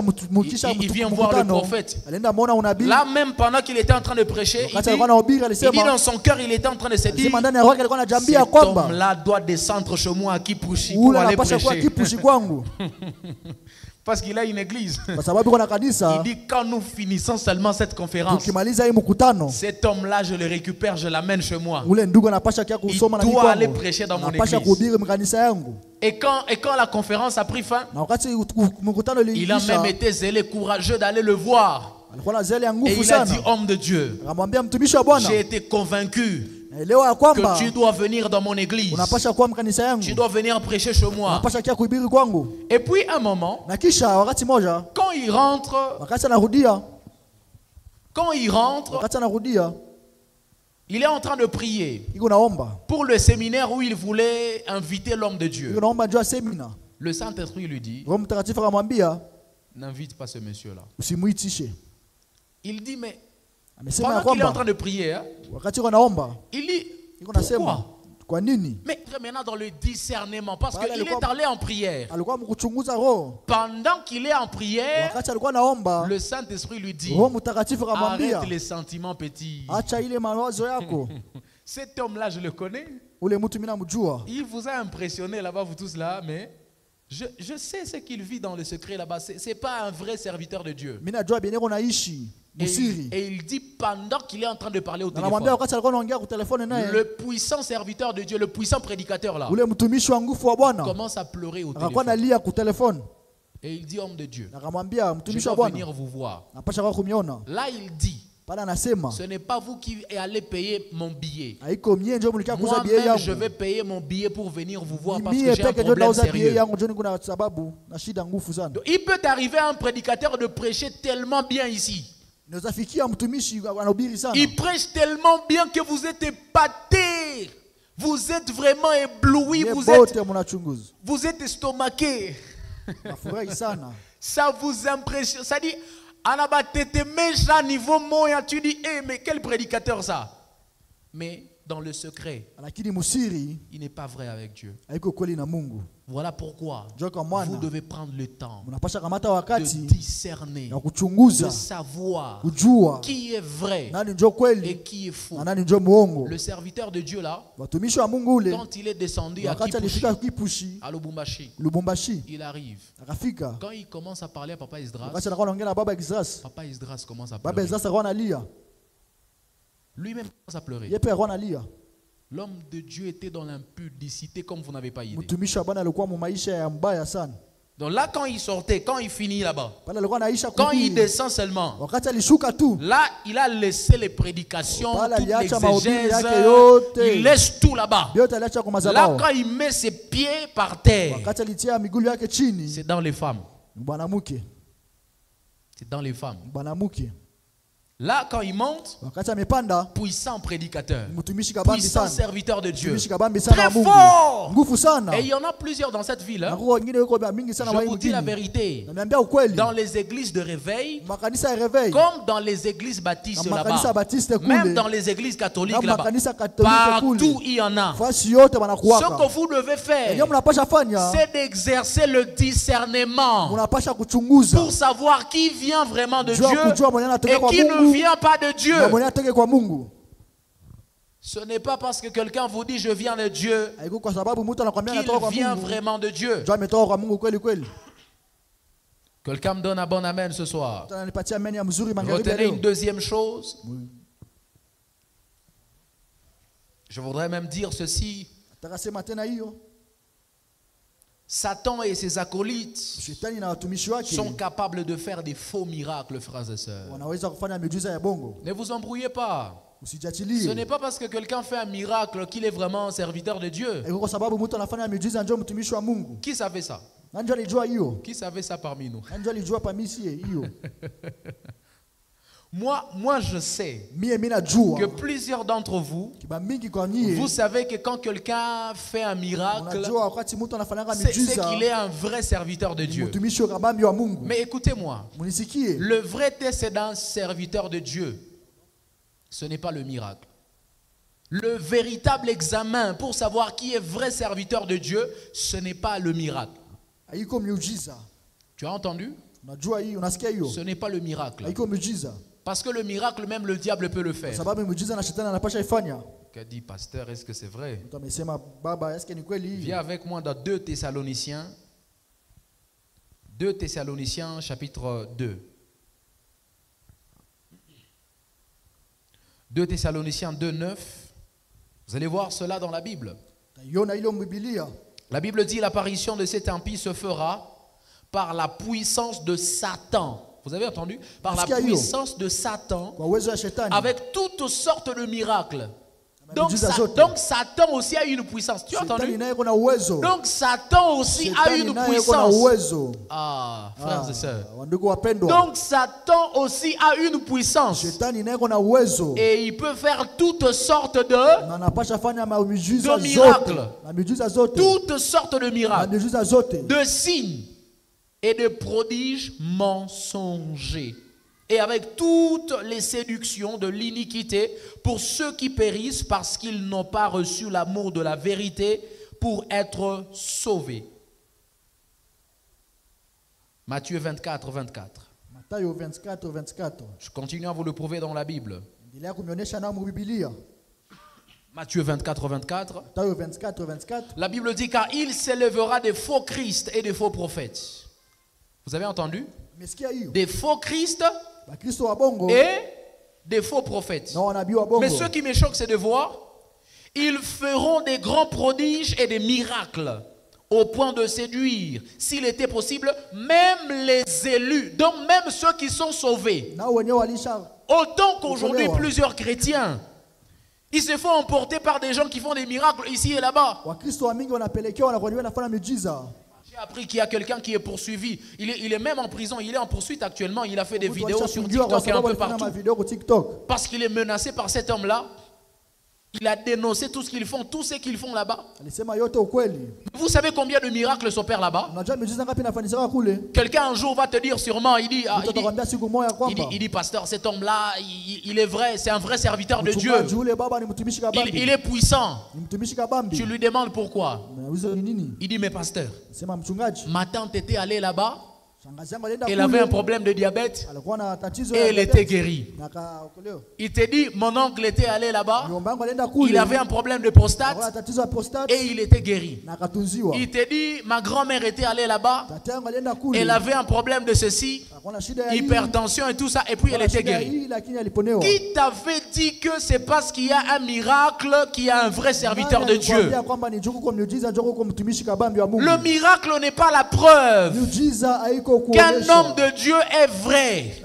il vient voir le prophète. alienda muona unabii. Là même, pendant qu'il était en train de prêcher, il Wakati alikuwa anahubiri dit alisema, dans son cœur, il était en train de se dire, alisema ndani ya roho yake alikuwa cet anajambia kwamba homme-là doit descendre chez moi à Kipushi pour ule aller anapasha kuwa prêcher. kipushi kwangu Parce qu'il a une église. kwa sababu kuna Il kanisa. dit, quand nous finissons seulement cette conférence, Tukimaliza hii mkutano, cet homme-là, je le récupère, je l'amène chez moi. ule ndugu anapasha kia Il kusoma na doit aller kwangu. prêcher dans mon Anapasha église. kuhubiri mkanisa yangu. Et quand la conférence a pris fin, Na wakati mkutano il a même uliisha, été zélé, courageux d'aller le voir. alikuwa na zele ya Et nguvu il a sana. dit, homme de Dieu, Akamwambia mtumishi wa Bwana, j'ai été convaincu naelewa ya kwamba que tu dois venir dans mon église. unapasha kuwa mkanisa yangu. Tu dois venir prêcher chez moi. Unapasha kia kuhubiri kwangu. Et puis, un moment, Na kisha wakati moja, quand il rentre, wakati anarudia, il est en train de prier iko naomba. pour le séminaire où il voulait inviter l'homme de Dieu. Iko naomba njoo semina. Le Saint-Esprit lui dit, Roho Mtakatifu akamwambia, n'invite pas ce monsieur-là. usimuitishe. Il dit, mais Amesema ya pendant qu'il est en train kwamba de prier, hein, wakati iko naomba, il dit, Iko nasema kwa nini? Mais maintenant dans le discernement, parce Pale qu'il est allé en prière. Alikuwa mkuchunguza roho. Pendant qu'il est en prière, Wakati alikuwa naomba, le Saint-Esprit lui dit, Roho Mtakatifu akamwambia, arrête les sentiments petits. acha ile mawazo yako. Cet homme-là, je le connais. Ule mtu mimi namjua. Il vous a impressionné là-bas, vous tous là, mais je sais ce qu'il vit dans le secret là-bas. Ce n'est pas un vrai serviteur de Dieu. Mimi najua bien niko naishi. Et il dit pendant qu'il est en train de parler au téléphone, le puissant serviteur de Dieu, le puissant prédicateur là, commence à pleurer au téléphone. Et il dit, homme de Dieu, je dois venir vous voir. Là il dit, ce n'est pas vous qui allez payer mon billet. Moi-même, je vais payer mon billet pour venir vous voir parce que j'ai un problème sérieux. Donc, il peut arriver à un prédicateur de prêcher tellement bien ici. Il prêche tellement bien que vous êtes épaté. Vous êtes vraiment ébloui. Vous êtes estomaqué. Ça vous impressionne. Ça dit, tu dis, mais quel prédicateur ça? Mais dans le secret, il n'est pas vrai avec Dieu. Voilà pourquoi vous devez prendre le temps de discerner, de savoir qui est vrai et qui est faux. Le serviteur de Dieu là, quand il est descendu à Kipushi, à Lubumbashi, il arrive. Quand il commence à parler à Papa Esdras, Papa Esdras commence à pleurer. Lui-même commence à pleurer. L'homme de Dieu était dans l'impudicité comme vous n'avez pas idée. Donc là, quand il sortait, quand il finit là-bas, quand il descend seulement, là, il a laissé les prédications, toutes les exégèses, il laisse tout là-bas. Là, quand il met ses pieds par terre, c'est dans les femmes. C'est dans les femmes. Là, quand il monte, puissant prédicateur, puissant serviteur de Dieu, très fort. Et il y en a plusieurs dans cette ville. Je vous dis la vérité. Dans les églises de réveil, comme dans les églises baptistes là-bas, même dans les églises catholiques là-bas, partout il y en a. Ce que vous devez faire, c'est d'exercer le discernement pour savoir qui vient vraiment de Dieu et qui ne vient pas de Dieu. Ce n'est pas parce que quelqu'un vous dit je viens de Dieu qu'il vient vraiment de Dieu. Quelqu'un me donne un bon amen ce soir. Retenez une deuxième chose. Je voudrais même dire ceci. Satan et ses acolytes sont capables de faire des faux miracles, frères et sœurs. Ne vous embrouillez pas. Ce n'est pas parce que quelqu'un fait un miracle qu'il est vraiment un serviteur de Dieu. Qui savait ça? Qui savait ça parmi nous? Moi, je sais que plusieurs d'entre vous, vous savez que quand quelqu'un fait un miracle, c'est qu'il est un vrai serviteur de Dieu. Mais écoutez-moi, le vrai test d'un serviteur de Dieu, ce n'est pas le miracle. Le véritable examen pour savoir qui est vrai serviteur de Dieu, ce n'est pas le miracle. Tu as entendu? Ce n'est pas le miracle. Parce que le miracle, même le diable peut le faire. Qu'a dit pasteur, est-ce que c'est vrai? Viens avec moi dans 2 Thessaloniciens. 2 Thessaloniciens chapitre 2. 2 Thessaloniciens 2, 9. Vous allez voir cela dans la Bible. La Bible dit l'apparition de cet impie se fera par la puissance de Satan. Vous avez entendu? Par la puissance de Satan, avec toutes sortes de miracles. Donc Satan aussi a une puissance. Tu as entendu? Donc Satan aussi a une puissance. Ah, frères et sœurs. Donc Satan aussi a une puissance. Et il peut faire toutes sortes de miracles. Toutes sortes de miracles. De signes et de prodiges mensongers. et avec toutes les séductions de l'iniquité pour ceux qui périssent parce qu'ils n'ont pas reçu l'amour de la vérité pour être sauvés. Matthieu 24, 24. Matayo 24, 24. Je continue à vous le prouver dans la Bible. Endelea kunionyesha na Biblia. Matthieu 24, 24. Matayo 24, 24. La Bible dit car il s'élèvera des faux Christ et des faux prophètes. Vous avez entendu? Umesikia hiyo? Des faux Christ Bakristo wa bongo et des faux prophètes. na wanabii wa bongo. Mais ce qui me choque, c'est de voir, ils feront des grands prodiges et des miracles au point de séduire, s'il était possible, même les élus, donc même ceux qui sont sauvés. Na wenyewe walisha Autant qu'aujourd'hui, plusieurs chrétiens, ils se font emporter par des gens qui font des miracles ici et là-bas. Wakristo wa mingi wanapelekewa wanakuwa nafanya miujiza. J'ai appris qu'il y a quelqu'un qui est poursuivi. Il est même en prison. Il est en poursuite actuellement. Il a fait des vidéos sur TikTok et un peu partout. Parce qu'il est menacé par cet homme-là. Il a dénoncé tout ce qu'ils font, tout ce qu'ils font là-bas. Vous savez combien de miracles s'opèrent là-bas? Quelqu'un un jour va te dire sûrement, il dit, pasteur, cet homme-là, il est vrai, c'est un vrai serviteur de Dieu. Il est puissant. Tu lui demandes pourquoi. Il dit, mais pasteur, ma tante était allée là-bas. Elle avait un problème de diabète et elle était guérie. Il te dit, mon oncle était allé là-bas, il avait un problème de prostate et il était guéri. Il te dit, ma grand-mère était allée là-bas, elle avait un problème de ceci, hypertension et tout ça, et puis elle était guérie. Qui t'avait dit que c'est parce qu'il y a un miracle qu'il y a un vrai serviteur de Dieu? Le miracle n'est pas la preuve qu'un homme de Dieu est vrai.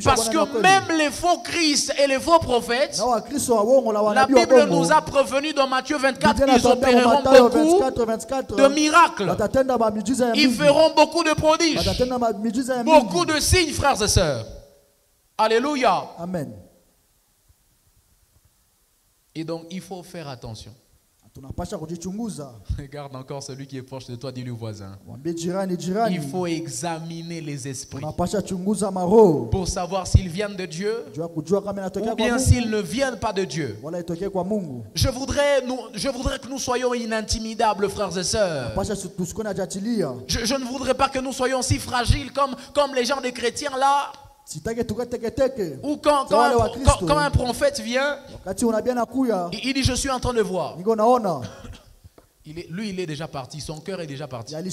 Parce que même les faux Christ et les faux prophètes, la Bible nous a prévenu dans Matthieu 24 qu'ils opéreront beaucoup de miracles. Ils feront beaucoup de prodiges, beaucoup de signes, frères et sœurs. Alléluia. Amen. Et donc il faut faire attention. Regarde encore celui qui est proche de toi, dis-lui voisin. Il faut examiner les esprits pour savoir s'ils viennent de Dieu ou bien s'ils ne viennent pas de Dieu. Je voudrais que nous soyons inintimidables, frères et sœurs. Je ne voudrais pas que nous soyons si fragiles comme les gens des chrétiens là. Ou quand un prophète vient, il dit je suis en train de voir. Lui il est déjà parti, son cœur est déjà parti. Il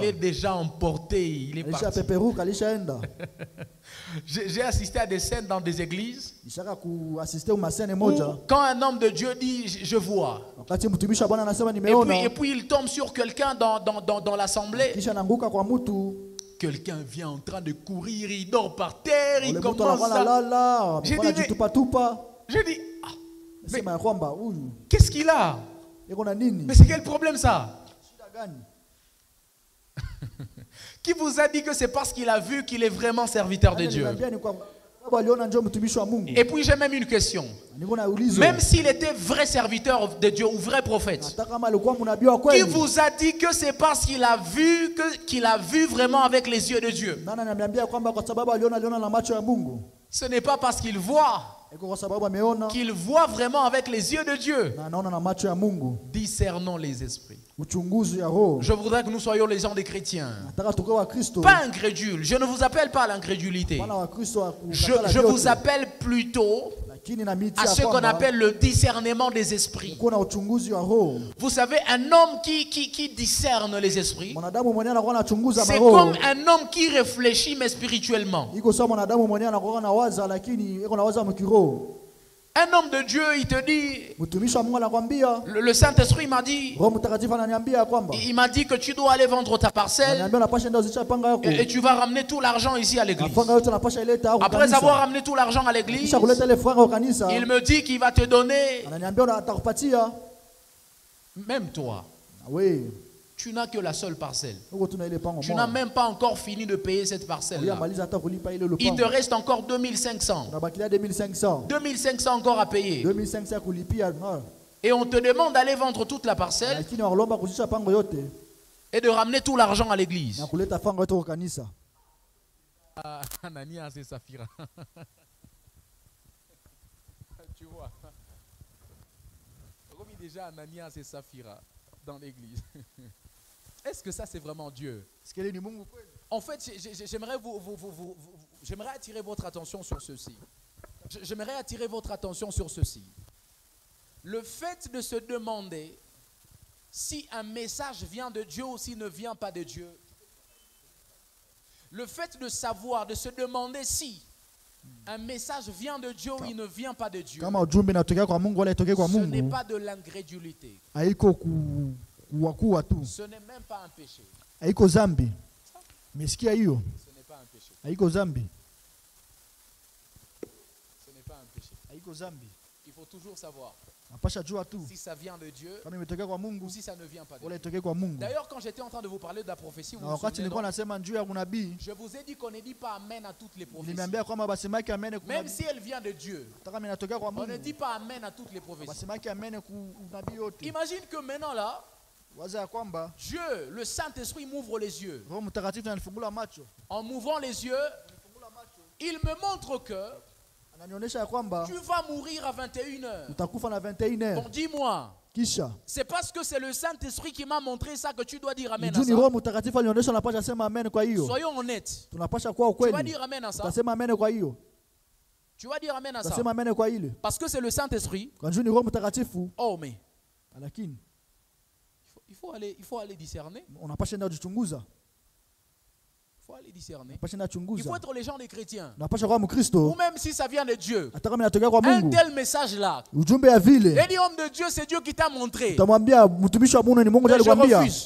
est déjà emporté, il est parti. J'ai assisté à des scènes dans des églises où quand un homme de Dieu dit je vois, et puis il tombe sur quelqu'un dans l'assemblée. Quelqu'un vient en train de courir, il dort par terre, il commence à... J'ai dit, qu'est-ce qu'il a? Mais c'est quel problème ça? Qui vous a dit que c'est parce qu'il a vu qu'il est vraiment serviteur de Dieu? Et puis j'ai même une question. Même s'il était vrai serviteur de Dieu ou vrai prophète, qui vous a dit que c'est parce qu'il a vu vraiment avec les yeux de Dieu? Ce n'est pas parce qu'il voit vraiment avec les yeux de Dieu. Discernons les esprits. Je voudrais que nous soyons les gens des chrétiens, pas incrédules. Je ne vous appelle pas à l'incrédulité. Je vous appelle plutôt à ce qu'on appelle le discernement des esprits. Vous savez, un homme qui discerne les esprits, c'est comme un homme qui réfléchit mais spirituellement. Un homme de Dieu, il te dit, le Saint-Esprit m'a dit, il m'a dit que tu dois aller vendre ta parcelle et tu vas ramener tout l'argent ici à l'église. Après avoir ramené tout l'argent à l'église, il me dit qu'il va te donner, même toi. Tu n'as que la seule parcelle. Tu n'as même pas encore fini de payer cette parcelle-là. Il te reste encore 2500. 2500 encore à payer. Et on te demande d'aller vendre toute la parcelle et de ramener tout l'argent à l'église. Ananias et Saphira. Tu vois. Remis déjà Ananias et Saphira dans l'église. Est-ce que ça c'est vraiment Dieu? En fait, j'aimerais attirer votre attention sur ceci. J'aimerais attirer votre attention sur ceci. Le fait de se demander si un message vient de Dieu ou s'il ne vient pas de Dieu. Le fait de savoir, de se demander si un message vient de Dieu ou il ne vient pas de Dieu. Ce n'est pas de l'incrédulité. Ce n'est même pas un péché. Ce n'est pas un péché. Ce n'est pas un péché. Il faut toujours savoir si ça vient de Dieu ou si ça ne vient pas de Dieu. D'ailleurs, quand j'étais en train de vous parler de la prophétie, vous vous souvenez, je vous ai dit qu'on ne dit pas Amen à toutes les prophéties. Même si elle vient de Dieu, on ne dit pas Amen à toutes les prophéties. Imagine que maintenant là, Dieu, le Saint-Esprit m'ouvre les yeux. En m'ouvrant les yeux, il me montre que tu vas mourir à 21h. Bon, dis-moi. C'est parce que c'est le Saint-Esprit qui m'a montré ça que tu dois dire Amen à ça. Soyons honnêtes. Tu vas dire Amen à ça. Tu vas dire Amen à ça. Parce que c'est le Saint-Esprit. Oh, mais il faut aller discerner. Il faut aller discerner. Il faut être les gens des chrétiens. Ou même si ça vient de Dieu. Un tel message là. Et dit homme de Dieu, c'est Dieu qui t'a montré. Je refuse.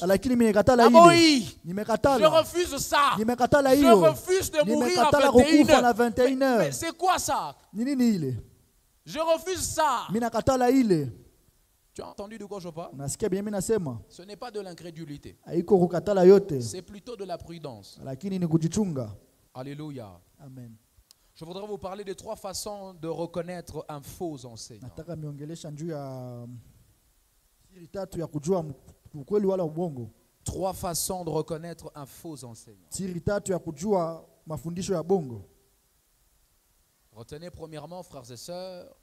Je refuse ça. Je refuse de mourir à 21h. Mais c'est quoi ça? Je refuse ça. Tu as entendu de quoi je parle? Ce n'est pas de l'incrédulité. C'est plutôt de la prudence. Alléluia. Amen. Je voudrais vous parler de 3 façons de reconnaître un faux enseignant. 3 façons de reconnaître un faux enseignant. Retenez premièrement, frères et sœurs,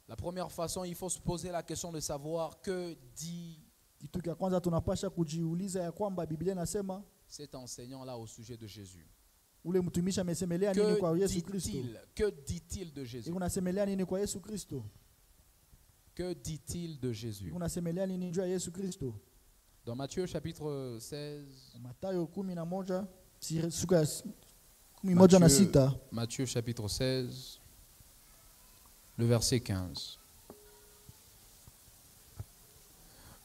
la première façon, il faut se poser la question de savoir que dit cet enseignant-là au sujet de Jésus. Que dit-il de Jésus? Que dit-il de Jésus? Dans Matthieu chapitre 16. Matthieu chapitre 16. Le verset 15.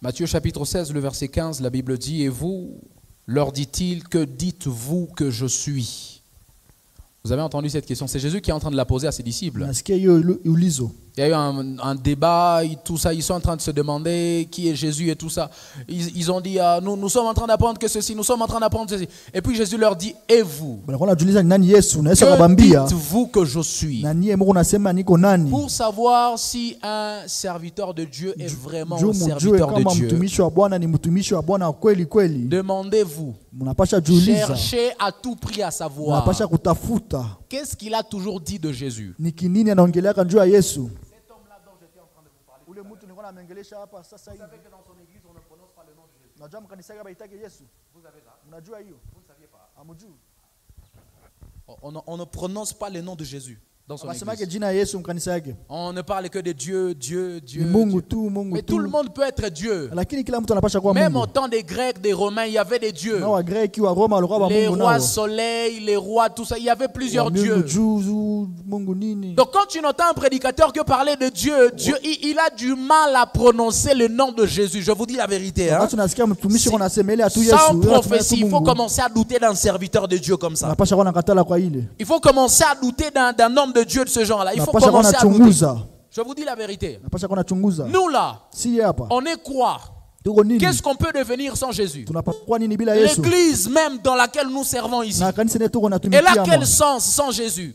Matthieu chapitre 16, le verset 15, la Bible dit, « Et vous, leur dit-il, que dites-vous que je suis ?» Vous avez entendu cette question? C'est Jésus qui est en train de la poser à ses disciples. Il y a eu un débat, et tout ça, ils sont en train de se demander qui est Jésus et tout ça. Ils ont dit, nous sommes en train d'apprendre que ceci, nous sommes en train d'apprendre ceci. Et puis Jésus leur dit, et vous? Que dites-vous que je suis? Pour savoir si un serviteur de Dieu est vraiment un serviteur de Dieu, demandez-vous, cherchez à tout prix à savoir, qu'est-ce qu'il a toujours dit de Jésus? Vous savez que dans son église, on ne prononce pas le nom de Jésus. Vous savez ça? Vous ne saviez pas? On ne prononce pas le nom de Jésus dans son église. On ne parle que de Dieu, Dieu, Dieu, Dieu. Mais tout le monde peut être Dieu. Même au temps des Grecs, des Romains, il y avait des dieux. Les rois soleil, les rois, tout ça, il y avait plusieurs dieux. Donc quand tu entends un prédicateur que parler de Dieu, Dieu, il a du mal à prononcer le nom de Jésus. Je vous dis la vérité. Hein? Sans prophétie, il faut commencer à douter d'un serviteur de Dieu comme ça. Il faut commencer à douter d'un homme de Dieu de ce genre-là. Il faut commencer à douter. Je vous dis la vérité. Nous là, on est quoi? Qu'est-ce qu'on peut devenir sans Jésus? L'église même dans laquelle nous servons ici. Elle a quel sens sans Jésus?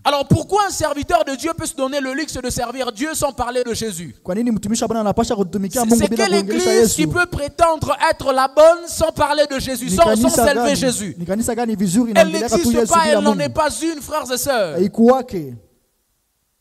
Alors pourquoi un serviteur de Dieu peut se donner le luxe de servir Dieu sans parler de Jésus? Kwa nini mtumishi wa Bwana anapasha kutumikia Mungu C'est bila quelle kuongelesha église qui Yesu? peut prétendre être la bonne sans parler de Jésus, Ni sans kanisa s'élever gani? Jésus? Ni kanisa gani vizuri Elle inaongeleka tu n'existe Yesu pas, bila elle n'en est Mungu? pas une, frères et sœurs. Haikuwake.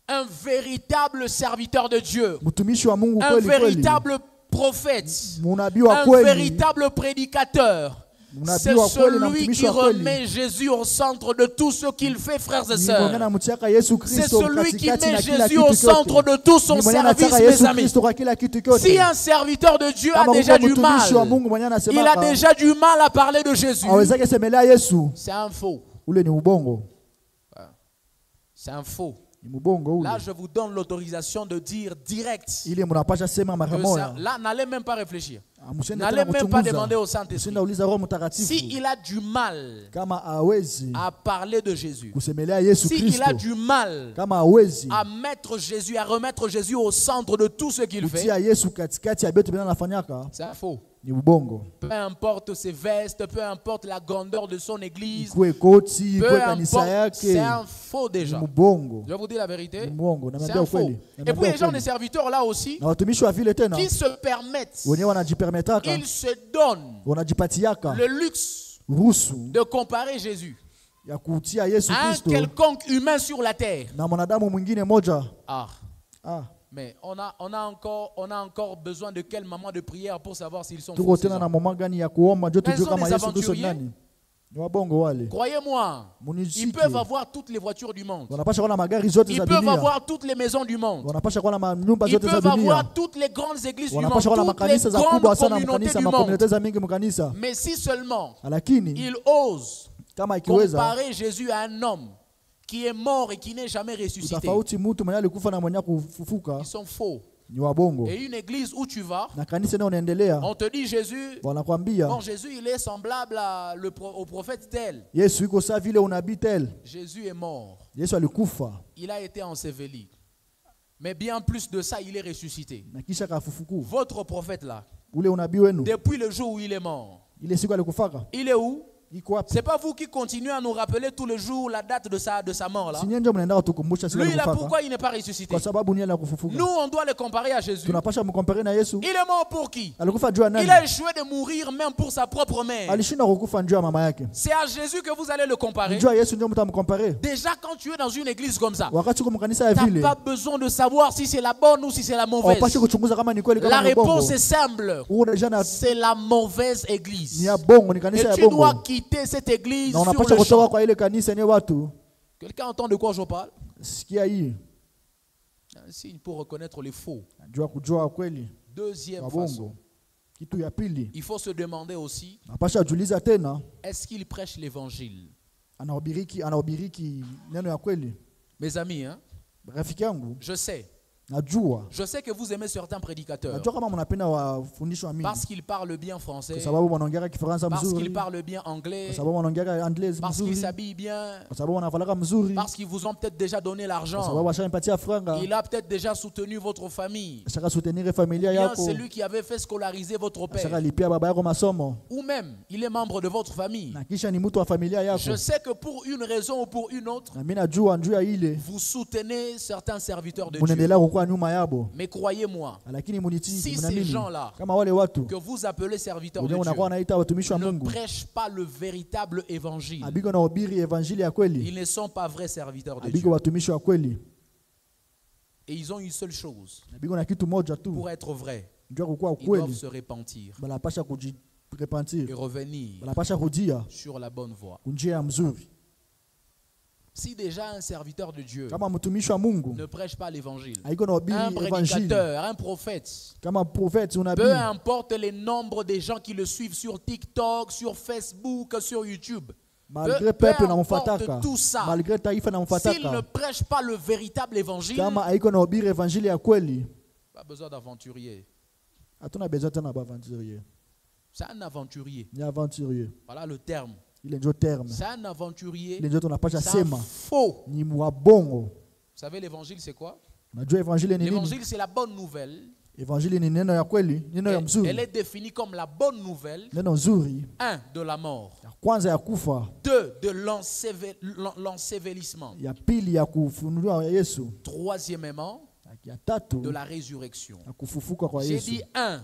Un véritable serviteur de Dieu, Mtumishi wa Mungu un kweli kweli. véritable prophète, Munabii wa un kweli. véritable prédicateur. Munabii C'est wa kweli na celui mtumishi qui wa kweli. remet Jésus au centre de tout ce qu'il fait, frères et Ni sœurs. mwenye anamtiaka Yesu C'est Kristo celui qui katikati met na kila Jésus kitu au centre kyote. de tout Ni son mwenye service, anataka mes Yesu amis. Kristo kwa kila kitu kyote. Si un serviteur de Dieu a Kama déjà Mungu du mal, mtumishi wa Mungu mwenye il a anasemaka déjà du mal à parler de Jésus, awezake semelea Yesu, c'est un faux. ule ni ubongo. C'est un faux. Ni mbongo ule. Là, je vous donne l'autorisation de dire direct. Ile mnapasha sema mara moja. Là, n'allez même pas réfléchir. Msiende N'allez tena même pas kuchunguza. demander au Saint-Esprit. Msiende uliza Roho Mtakatifu. Si il a du mal Kama hawezi à parler de Jésus, kusemelea Yesu si il Kristo, a du mal kama hawezi à mettre Jésus, à remettre Jésus au centre de tout ce qu'il fait, kutia Yesu katikati ya byote bila anafanyaka, c'est un faux. ni ubongo. Peu importe ses vestes, peu importe la grandeur de son église, Ikue koti, peu ikue kanisa importe, c'est yake, un faux ni déjà. mbongo. Je vous dis la vérité, Ni mwongo, c'est naambia un faux. ukweli. Et Naambia puis les gens ukweli. des serviteurs là aussi, Na watumishi wa vile tena qui se permettent, wenyewe wanajipermetaka, ils se donnent wanajipatiaka le luxe ruhusu de comparer Jésus ya kutia Yesu à un Kristo quelconque humain sur la terre. na mwanadamu mwingine moja. Ah, Ah, mais on a encore besoin de quel moment de prière pour savoir s'ils sont tuko faux, ces tena gens. na mama gani ya kuomba ndio tujue sont kama des Yesu Kristo ni aventuriers. nani? Ni wabongo wale. Croyez-moi, ils Muniziki. peuvent avoir toutes les voitures du monde. Wanapasha kuwa na magari zote Ils za peuvent dunia. avoir toutes les maisons du monde. Wanapasha kuwa na manyumba Ils zote za peuvent dunia. avoir toutes les grandes églises du monde, Wanapasha kuwa na toutes les makanisa za grandes kubwa sana communautés mkanisa, du monde. makomunite za mingi mkanisa. Mais si seulement Lakini ils osent kama ikiweza comparer Jésus à un homme qui est mort et qui n'est jamais ressuscité, utafauti mtu mwenye alikufa na mwenye kufufuka ils sont faux. ni wabongo. Et une église où tu vas, Na kanisa ndio unaendelea, on te dit Jésus, wanakwambia bon, Jésus il est semblable au prophète tel. Yesu iko sawa vile unabii tel. Jésus est mort. Yesu alikufa Il a été enseveli. Mais bien plus de ça, il est ressuscité. na kisha kafufuku. Votre prophète là, Ule unabii wenu depuis le jour où il est mort, ile siku alikufaka il est où? iko wapi? C'est pas vous qui continuez à nous rappeler tous les jours la date de sa mort là. Si nyenje mnaenda kutukumbusha siku Lui là, alikufaka. pourquoi il n'est pas ressuscité? Kwa sababu ni ala kufufuka. Nous, on doit le comparer à Jésus. Tunapasha mkompare na Yesu. Il est mort pour qui? Alikufa juu ya nani? Il a échoué de mourir même pour sa propre mère. Alishinda kukufa juu ya mama yake. C'est à Jésus que vous allez le comparer. Juu ya Yesu ndio mtamkompare. Déjà, quand tu es dans une église comme ça, Wakati uko mkanisa ya tu n'as vile, pas besoin de savoir si c'est la bonne ou si c'est la mauvaise. haupaswi kuchunguza kama ni kweli La kama ni bongo. réponse est simple. Unaja na C'est la mauvaise église. ni ya bongo, ni Et kanisa ya tu dois bongo. quitter cette église Na sur unapaswa le kutoka champ. kwa ile kanisa yenye watu. Quelqu'un entend de quoi je parle? Sikia hii. Un signe pour reconnaître les faux. Jua kujua kweli Deuxième wa façon, bongo. Kitu ya pili, il faut se demander aussi, napasha juliza tena, est-ce qu'il prêche l'évangile? anahubiriki neno ya kweli. Mes amis, hein, Rafiki yangu, je sais que vous aimez certains prédicateurs najua kama mnapenda wafundisho wa mingi parce qu'ils parlent bien français, kwa sababu wanaongea Kifaransa parce mzuri, qu'ils parlent bien anglais, kwa sababu wanaongea Anglais parce qu'ils mzuri, s'habillent bien, kwa sababu wanavalaka mzuri, parce qu'ils vous ont peut-être déjà donné kwa sababu l'argent. washanipatia franga, Il a peut-être déjà soutenu votre famille. shaka soutenir familia Bien, yako, c'est lui qui avait fait scolariser votre shaka père. lipia baba yako masomo, Ou même, il est membre de votre famille. na kisha ni mtu wa familia yako. Je sais que pour une raison ou pour une autre, Na mimi najua njuu ya ile vous soutenez certains serviteurs de Dieu. munaendelea kukuwa nyuma yabo, Mais croyez-moi, lakini munitii si ces mnaamini gens-là kama wale watu que vous appelez serviteurs de wenyewe unakuwa Dieu wanaita watumishi wa ne Mungu prêchent pas le véritable évangile, abiko na ubiri evanjili ya kweli, ils ne sont pas vrais serviteurs de abiko Dieu. watumishi wa kweli, Et ils ont une seule chose abiko na kitu moja tu, pour être vrais. njua kukuwa Ils doivent kweli, se repentir banapasha et kujirepentir, revenir banapasha kudia sur la bonne voie. kunjia ya mzuri. Si déjà un serviteur de Dieu Kama mtumishi wa Mungu ne prêche pas l'évangile, haiko na ubiri un evanjili, prédicateur, un prophète, kama profeti unabii, peu importe les nombres des gens qui le suivent sur TikTok, sur Facebook, sur YouTube, malgré peu peuple na importe mfataka, tout ça, malgré taifa na s'il ne mfataka, prêche pas le véritable évangile, kama haiko na ubiri evanjili ya kweli, pas besoin d'aventurier. hatuna besoin tena bavanturier. C'est un aventurier. Ni aventurier. Voilà le terme. Ile ndio terme. C'est un aventurier. Ile ndio tunapasha C'est un sema. faux. Ni mwabongo. Vous savez l'évangile c'est quoi? Unajua evanjili ni nini? L'évangile c'est la bonne nouvelle Evangeli ni neno ya kweli, neno ya Elle mzuri. est définie comme la bonne nouvelle. Neno nzuri 1. De la mort. ya kwanza ya kufa, 2. De l'ensevelissement. ya pili ya kufunuliwa ya Yesu, Troisièmement, ya tatu de la résurrection. ya kufufuka kwa J'ai Yesu. dit 1.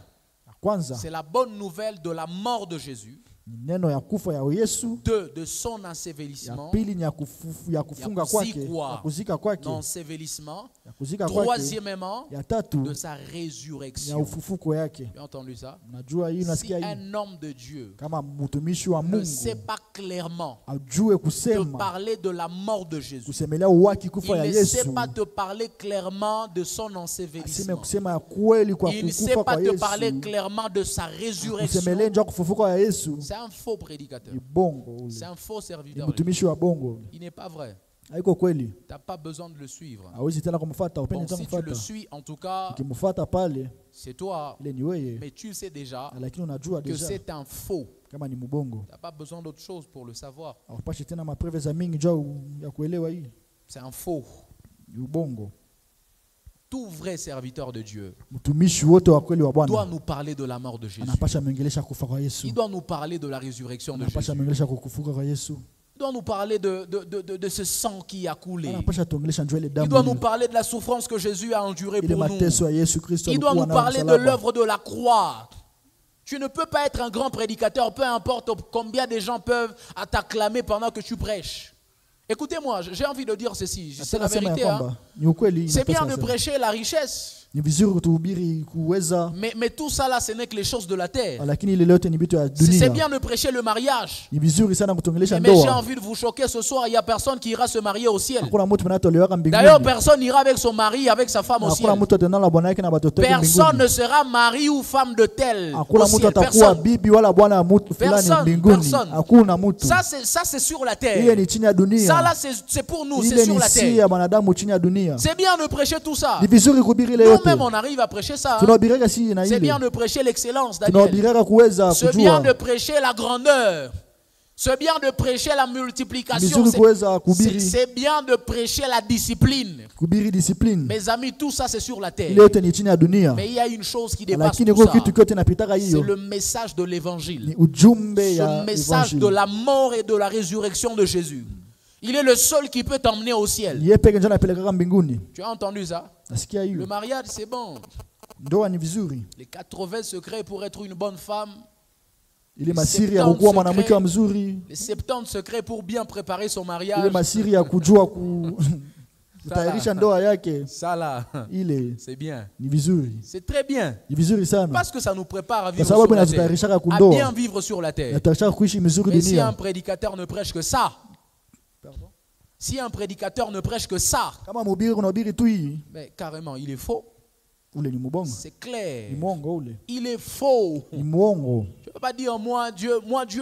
Ya kwanza C'est la bonne nouvelle de la mort de Jésus. ni neno ya kufa ya Yesu. 2. De son Ya ensevelissement. pili ni ya kufunga kwake, ya kuzika kwake, L'ensevelissement. ya kuzika kwake. Troisièmement, Ya tatu de sa ya résurrection. ufufuko yake. Tu as entendu ça? Unajua hii, Si unasikia hii, un homme de Dieu kama mtumishi wa ne Mungu sait pas clairement ajue te kusema, parler de la mort de Jésus, kusemelea uwaki il kufa ya ne sait Yesu, pas te parler clairement de son aseme ensevelissement, kusema ya kweli kwa il ne sait kukufa pas kwa te Yesu, parler clairement de sa résurrection, kusemelea njoo kufufuka ya Yesu, c'est un faux prédicateur. ni bongo ule, C'est un faux ni serviteur. mtumishi wa bongo. Il n'est pas vrai. Haiko kweli, Tu n'as pas besoin de le suivre. hawezi tena kumfuata, upende Bon, tena si tu le kumfuata. suis, en tout cas, Ukimfuata pale, c'est toi. ile ni wewe, Mais tu sais déjà lakini unajua que deja c'est un faux. kama ni mbongo. Tu n'as pas besoin d'autre chose pour le savoir. Haupashi tena mapreve za mingi njoo ya kuelewa hii C'est un faux. ni ubongo. Tout vrai serviteur de Dieu Mtumishi wote wa kweli wa doit Bwana nous parler de la mort de Jésus. anapasha mwongelesha kufa kwa Yesu, Il doit nous parler de la résurrection de anapasha Jésus. mwongelesha kufufuka kwa Yesu, Il doit nous parler de ce sang qui a coulé. anapasha tuongelesha njoo ile Il damu doit nous ile, parler de la souffrance que Jésus a endurée ile pour nous. mateso ya Yesu Kristo. Il doit alikuwa nous nayo parler de msalaba. l'œuvre de la croix. Tu ne peux pas être un grand prédicateur, peu importe combien de gens peuvent t'acclamer pendant que tu prêches. Écoutez-moi, j'ai envie de dire ceci, c'est la Nasema ya vérité. Hein. kwamba ni ukweli, C'est bien inapaswa de nasema. prêcher la richesse, Ni vizuri kutuhubiri kuweza, mais tout ça là, ce n'est que les choses de la terre. lakini ile yote ni vitu ya C'est dunia. bien de prêcher le mariage. Ni vizuri sana kutongelesha Mais j'ai ndoa. envie de vous choquer ce soir, il n'y a personne qui ira se marier au ciel. Hakuna mtu anatolewa D'ailleurs, mbinguni. personne n'ira avec son mari, avec sa femme au Hakuna ciel. mtu atanala bwana yake na watoto wake Personne mbinguni. ne sera mari ou femme de tel au Hakuna mtu ciel. atakuwa Personne. bibi wala bwana wa mtu fulani Personne, mbinguni. personne. Hakuna mtu. Ça, c'est sur la Hiyo terre. ni chini ya dunia. Ça, là, c'est pour nous, c'est Ile sur ni la si terre. ya wanadamu chini ya dunia. C'est bien de prêcher tout ça. Ni vizuri kuhubiri ile yote. Nous-mêmes, on arrive à prêcher ça. Hein. Tunahubirika si na C'est bien ile. de prêcher l'excellence, Daniel. Tunahubirika kuweza C'est bien de kujua. prêcher la grandeur. C'est bien de prêcher la multiplication. Vizuri kuweza kuhubiri. C'est bien de prêcher la discipline. Kuhubiri discipline. Mes amis, tout ça, c'est sur la terre. Ile yote ni chini ya dunia. Mais il y a une chose qui dépasse Lakini tout kwa ça. kitu kyote napitaka C'est hiyo. le message de Ni l'évangile. ujumbe Ce ya message de evangelie. la mort et de la résurrection de Jésus. Il est le seul qui peut t'emmener au ciel. Yeye peke njoo anapeleka mbinguni. Tu as entendu ça? Nasikia Le hiyo. mariage, c'est bon. Ndoa ni vizuri. Les 80 secrets pour être une bonne femme. Ile masiri ya kukuwa mwanamke wa mzuri. Les 70 secrets pour bien préparer son Ile mariage. masiri ya kujua kutayarisha ndoa yake. Ça là, Ile c'est bien. ni vizuri. C'est très bien. Ni vizuri sana. Parce que ça nous prépare à Kwa vivre sababu sur la terre. inatutayarishaka À kundoa. bien vivre sur la terre. Nataka kuishi mzuri Mais si un dunia. prédicateur ne prêche que ça, si un prédicateur ne prêche que ça, Kama mhubiri unahubiri tu hii, mais carrément, il est faux. ule ni mbongo. C'est clair. Ni mwongo ule. Il est faux. Ni mwongo. Je ne peux pas dire moi Dieu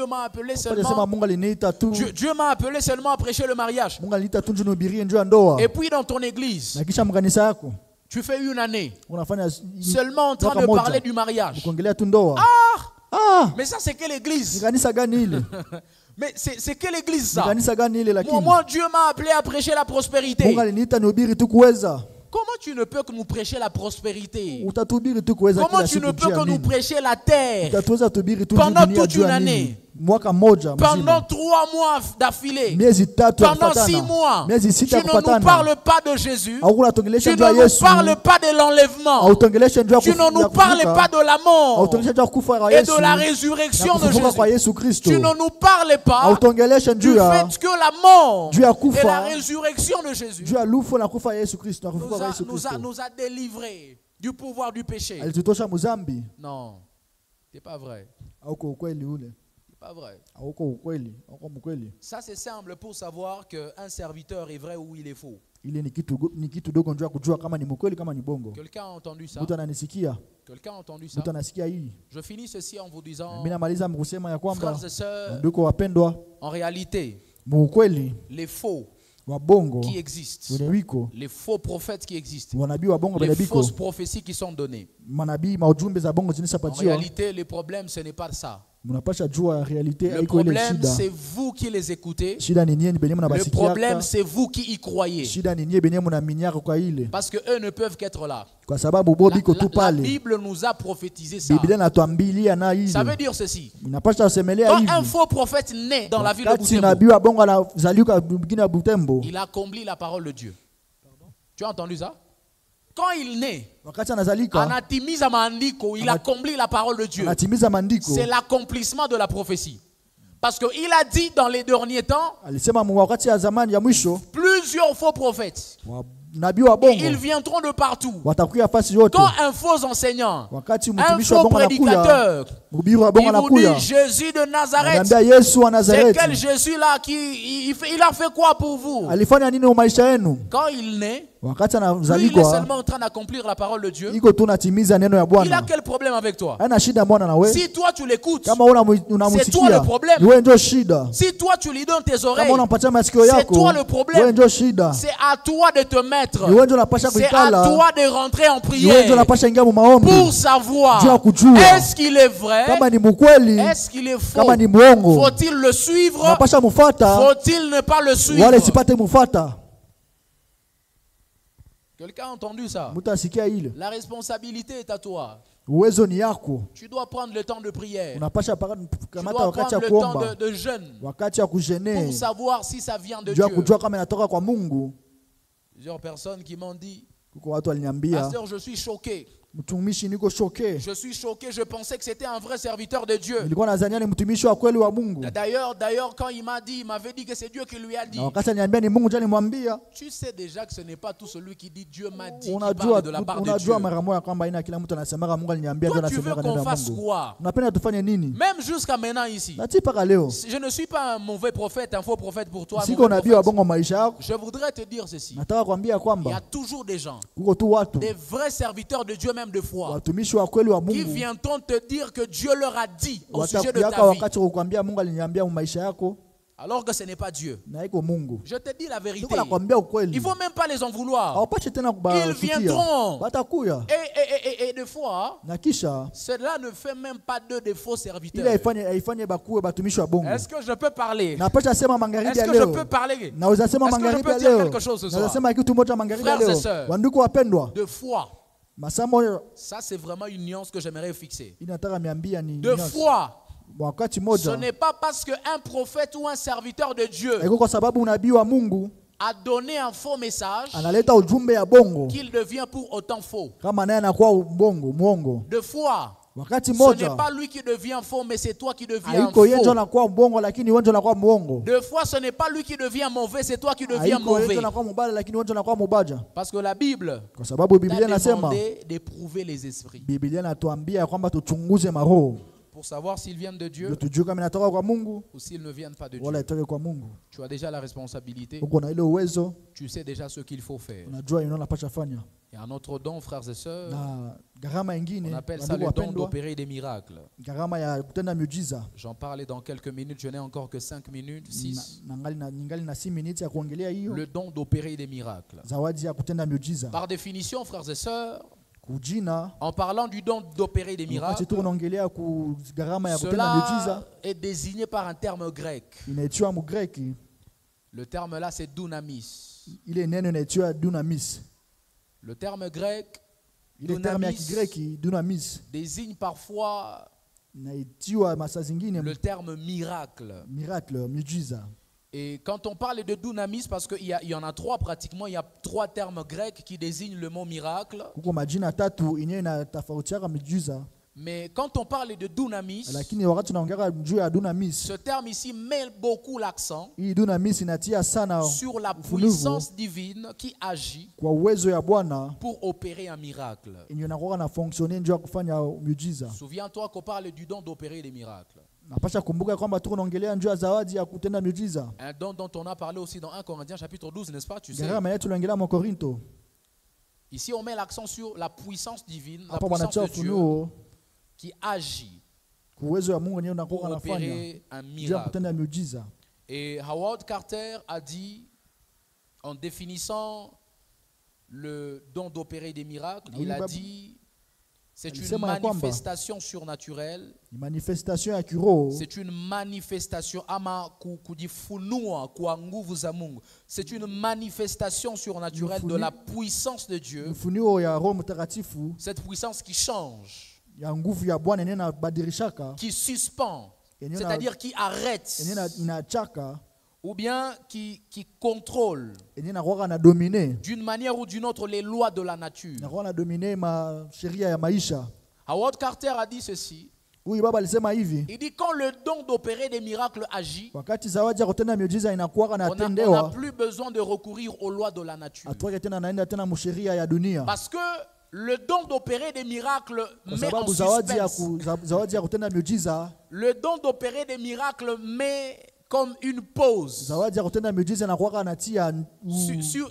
m'a appelé Kwa sema seulement. Mungu aliniita tu. Dieu m'a appelé seulement à prêcher le mariage. Mungu aliniita tu njoo nihubirie njoo ya ndoa. Et puis dans ton église, Na kisha mkanisa yako tu fais une année unafanya seulement en train mwaka de moja. parler du mariage. Kuongelea tu ndoa. Ah! Mais ça, c'est quelle Ni église? kanisa gani ile? Mais c'est quelle église Ni ça? kanisa gani ile lakini? Moi, Dieu m'a appelé à prêcher la prospérité. Mungu aliniita nihubiri tu kuweza. Comment tu ne peux que nous prêcher la prospérité? Utatuhubiri tu kuweza Comment kila tu ne siku peux juu ya que nous nini? prêcher la terre Utatuweza tuhubiri tu Pendant dunia toute juu ya une nini? année. Mwaka mmoja pendant mzima. 3 mois d'affilée? Miezi tatu ya Pendant 6 kufuatana. mois, Miezi tu sita ya ne nous kufuatana. parles pas de Jésus. Haukuna tongelesha Tu juu ya ne nous Yesu. parles pas de l'enlèvement. Hautongelesha juu ya Tu ne nous ya parles kufufuka. pas de la mort Hautongelesha juu ya kufa kwa et Yesu. de la Na résurrection de kufufuka kwa Jésus. Yesu Kristo. Tu ne nous parles pas Hautongelesha du juu ya fait que la mort juu ya et kufa. la résurrection de Jésus juu ya lufu na kufa ya Yesu Kristo na kufufuka kwa Yesu Kristo. nous a délivrés du pouvoir du péché. Alitutosha muzambi. Non, c'est pas vrai. Hauko ukweli ule. C'est pas vrai. Hauko ukweli. Hauko mkweli. Ça, c'est simple pour savoir qu'un serviteur est vrai ou il est faux. Ile ni kitu dogo njoo kujua kama ni mkweli kama ni bongo. Quelqu'un a entendu ça? Mtu ananisikia. Quelqu'un a entendu ça? Mtu anasikia hii. Je finis ceci en vous disant, Mimi namaliza mkusema ya kwamba frères et sœurs, ndugu wapendwa, en réalité, mkweli les faux wa bongo qui existent, wenye wiko, les faux prophètes qui existent, wanabii wa bongo les wenye biko, fausses prophéties qui sont données. manabii maujumbe za bongo En zinishapatiwa. réalité, le problème, ce n'est pas ça. Munapasha jua realite Le haiko ile problème, shida. c'est vous qui les écoutez. Shida ni nyinyi benye Le munabasikiaka. problème, c'est vous qui y croyez. Shida ni nyinyi benye munaminyaka kwa ile. Parce qu'eux ne peuvent qu'être là. Kwa sababu bo biko tu La pale. Bible nous a prophétisé ça. Biblia inatuambilia na Ça veut ile. dire ceci. Inapasha kusemelea Quand hivi. un faux prophète naît dans la ville de Wakati Butembo, nabii wa bongo anazaliwa mjini ya Butembo. il accomplit la parole de Dieu. Tu as entendu ça? Quand il naît, Wakati anazalika anatimiza maandiko, il accomplit la parole de Dieu. anatimiza maandiko. C'est l'accomplissement de la prophétie. Parce qu'il a dit dans les derniers temps, Alisema wakati ya zamani ya mwisho plusieurs faux prophètes. nabii wa Et bongo ils viendront de partout. watakuya fasi yote. Quand un faux enseignant, Wakati un mtumishi wa faux bongo anakuya, prédicateur, mhubiri wa bongo il vous anakuya, dit Jésus de Nazareth, anambia Yesu wa c'est quel Nazareti Jésus là qui il a fait quoi pour vous? alifanya nini maisha yenu? Quand il naît, Wakati lui, il est anazalikwa seulement en train d'accomplir la parole de Dieu. iko tu natimiza neno ya Il a Bwana. quel problème avec toi? Hana shida mbona na wewe? Si toi tu l'écoutes, Kama c'est toi le unamsikia, problème. ni wewe ndio shida. Si toi tu lui donnes tes Kama oreilles, unampatia masikio c'est yako, toi le problème. wewe ndio shida. c'est à toi de te mettre. Ni wewe ndio unapasha C'est à kuikala. toi de rentrer en Ni wewe prière ndio unapasha ingia mu maombi. pour savoir Juu ya kujua est-ce qu'il est vrai, kama ni mkweli, est-ce qu'il est faux. kama ni muongo. Faut-il le suivre, Unapasha mufuata faut-il ne pas le suivre? wala sipate mufuata. Quelqu'un a entendu ça? Mtu asikia ile. La responsabilité est à toi. Uwezo ni yako. Tu dois prendre le temps de prière. Unapasha Tu kamata dois wakati prendre ya le temps kuomba, de jeûne wakati ya kujene, pour savoir si ça vient de juu ya Dieu. kujua kama inatoka kwa Mungu. Plusieurs personnes qui m'ont dit, Kuko watu waliniambia, Pasteur, je suis choqué. mtumishi niko shoke. Je suis choqué, je pensais que c'était un vrai serviteur de Dieu. Nilikuwa nadhania ni mtumishi wa kweli wa Mungu. D'ailleurs, quand il m'avait dit que c'est Dieu qui lui a dit. Na wakati aliniambia ni Mungu, jana nimwambia, Tu sais déjà que ce n'est pas tout celui qui dit Dieu m'a dit qui unajua parle de la part de Dieu. unajua mara moja kwamba ina kila mtu anasema Mungu aliniambia, ndio Toi, tu veux anasema qu'on neno la fasse Mungu. quoi? Unapenda tufanye nini? Même jusqu'à maintenant ici. Na ti paka leo. Je ne suis pas un mauvais prophète, un faux prophète pour toi. un Siko mauvais nabii wa prophète. bongo maisha yako. Je voudrais te dire ceci. Nataka kuambia Il y a kwamba toujours des gens, kuko tu watu des vrais serviteurs de Dieu même de foi, watumishi wa kweli wa qui Mungu viendront te dire que Dieu leur a dit au sujet de watakuyaka ta vie, wakati kukwambia Mungu aliniambia mu maisha yako alors que ce n'est pas Dieu. na iko Mungu. Je te dis la vérité. Niko nakwambia Il ukweli. ne faut même pas les en vouloir. Hawapashe tena Ils viendront. kubafikia. Watakuya. Et des fois, Na kisha cela ne fait même pas d'eux des faux ile serviteurs. haifanye bakuwe batumishi wa bongo. Est-ce que je peux parler? Napasha sema magharibi Est-ce ya que je leo. peux parler? Naweza sema Est-ce que je magharibi peux ya dire leo. quelque chose ce soir? Naweza sema kitu moja magharibi ya Frères et leo. sœurs. Wandugu wapendwa, De foi. masaa moja Ça, c'est vraiment une nuance que j'aimerais fixer. inataka miambia ni De foi. wakati Ce moja. n'est pas parce qu'un prophète ou un serviteur de Dieu Iko kwa sababu unabii wa Mungu a donné un faux message analeta ujumbe ya bongo qu'il devient pour autant faux. kama naye anakuwa bongo muongo. De foi. Wakati Ce moja n'est pas lui qui devient faux, mais c'est toi qui deviens haiko yeye ndio faux. anakuwa mbongo, lakini wewe ndio unakuwa muongo. De fois, ce n'est pas lui qui devient mauvais, c'est toi qui deviens Haiko yeye mauvais. ndio anakuwa mubaya, lakini wewe ndio unakuwa mubaja. Parce que la Bible Kwa sababu Biblia t'a inasema, demandé d'éprouver les esprits Biblia inatuambia ya kwamba tuchunguze maroho pour savoir s'ils viennent de ndio Dieu tujue kama inatoka kwa Mungu ou s'ils ne viennent pas de wala Dieu. itoke kwa Mungu. Tu as déjà la responsabilité, Uko na ile uwezo, tu sais déjà ce qu'il faut faire. unajua unapaswa fanya. Il y a un autre don, frères et sœurs, Na gharama on nyingine, appelle ça ndugu le don wapendwa, d'opérer des miracles. gharama ya kutenda miujiza. J'en parlais dans quelques minutes, je n'ai encore que 5 minutes, 6. Ningali na 6 minutes ya kuongelea hiyo Le don d'opérer des miracles. zawadi ya kutenda miujiza. Par définition, frères et sœurs, Kujina en parlant du don d'opérer des wakati miracles, tu unaongelea ku gharama ya kutenda miujiza, cela est désigné par un terme grec. inaitwa mu Greek, Le terme là, c'est dunamis. ile neno inaitwa dunamis. Le terme grec Ile terme ya dunamis Kigreki dunamis désigne parfois inaitiwa masaa zingine le terme miracle. miracle, miujiza. Et quand on parle de dunamis, parce qu'il y en a 3 pratiquement, il y a 3 termes grecs qui désignent le mot miracle. Kuko majina tatu yenyewe inatofautiana miujiza, Mais quand on parle de dunamis, lakini wakati tunaongea juu ya dunamis, ce terme ici met beaucoup l'accent hii dunamis inatia sana sur la ufunuvu puissance divine qui agit kwa uwezo ya Bwana pour opérer un miracle. yenye inakuwa na fonctionner njoo ya kufanya miujiza. Souviens-toi qu'on parle du don d'opérer des miracles. Napasha kumbuka kwamba tuko naongelea njoo ya zawadi ya kutenda miujiza. Un don dont on a parlé aussi dans 1 Corinthiens chapitre 12, n'est-ce pas? Tu sais, Gharama yetu tunaongelea mu Korinto. ici on met l'accent sur la puissance divine, la Hapa puissance wanatia de Dieu ufunuo qui agit kwa uwezo ya Mungu yenyewe pour unakuwa anafanya opérer un njoo ya miracle. kutenda miujiza. Et Howard Carter a dit, en définissant le don d'opérer des miracles, il a dit, C'est une manifestation surnaturelle. Manifestation ya kiroho. C'est une manifestation ama kujifunua kwa nguvu za Mungu. C'est une manifestation surnaturelle de la puissance de Dieu. Ufunuo ya Roho Mtakatifu. Cette puissance qui change. Ya nguvu ya Bwana nena badirishaka. Qui suspend. C'est-à-dire qui arrête. Inachaka. Ou bien qui contrôle d'une manière ou d'une autre les lois de la nature. Howard Carter a dit ceci. Il dit quand le don d'opérer des miracles agit, on n'a plus besoin de recourir aux lois de la nature. Parce que le don d'opérer des miracles met en suspense. Le don d'opérer des miracles met comme une pause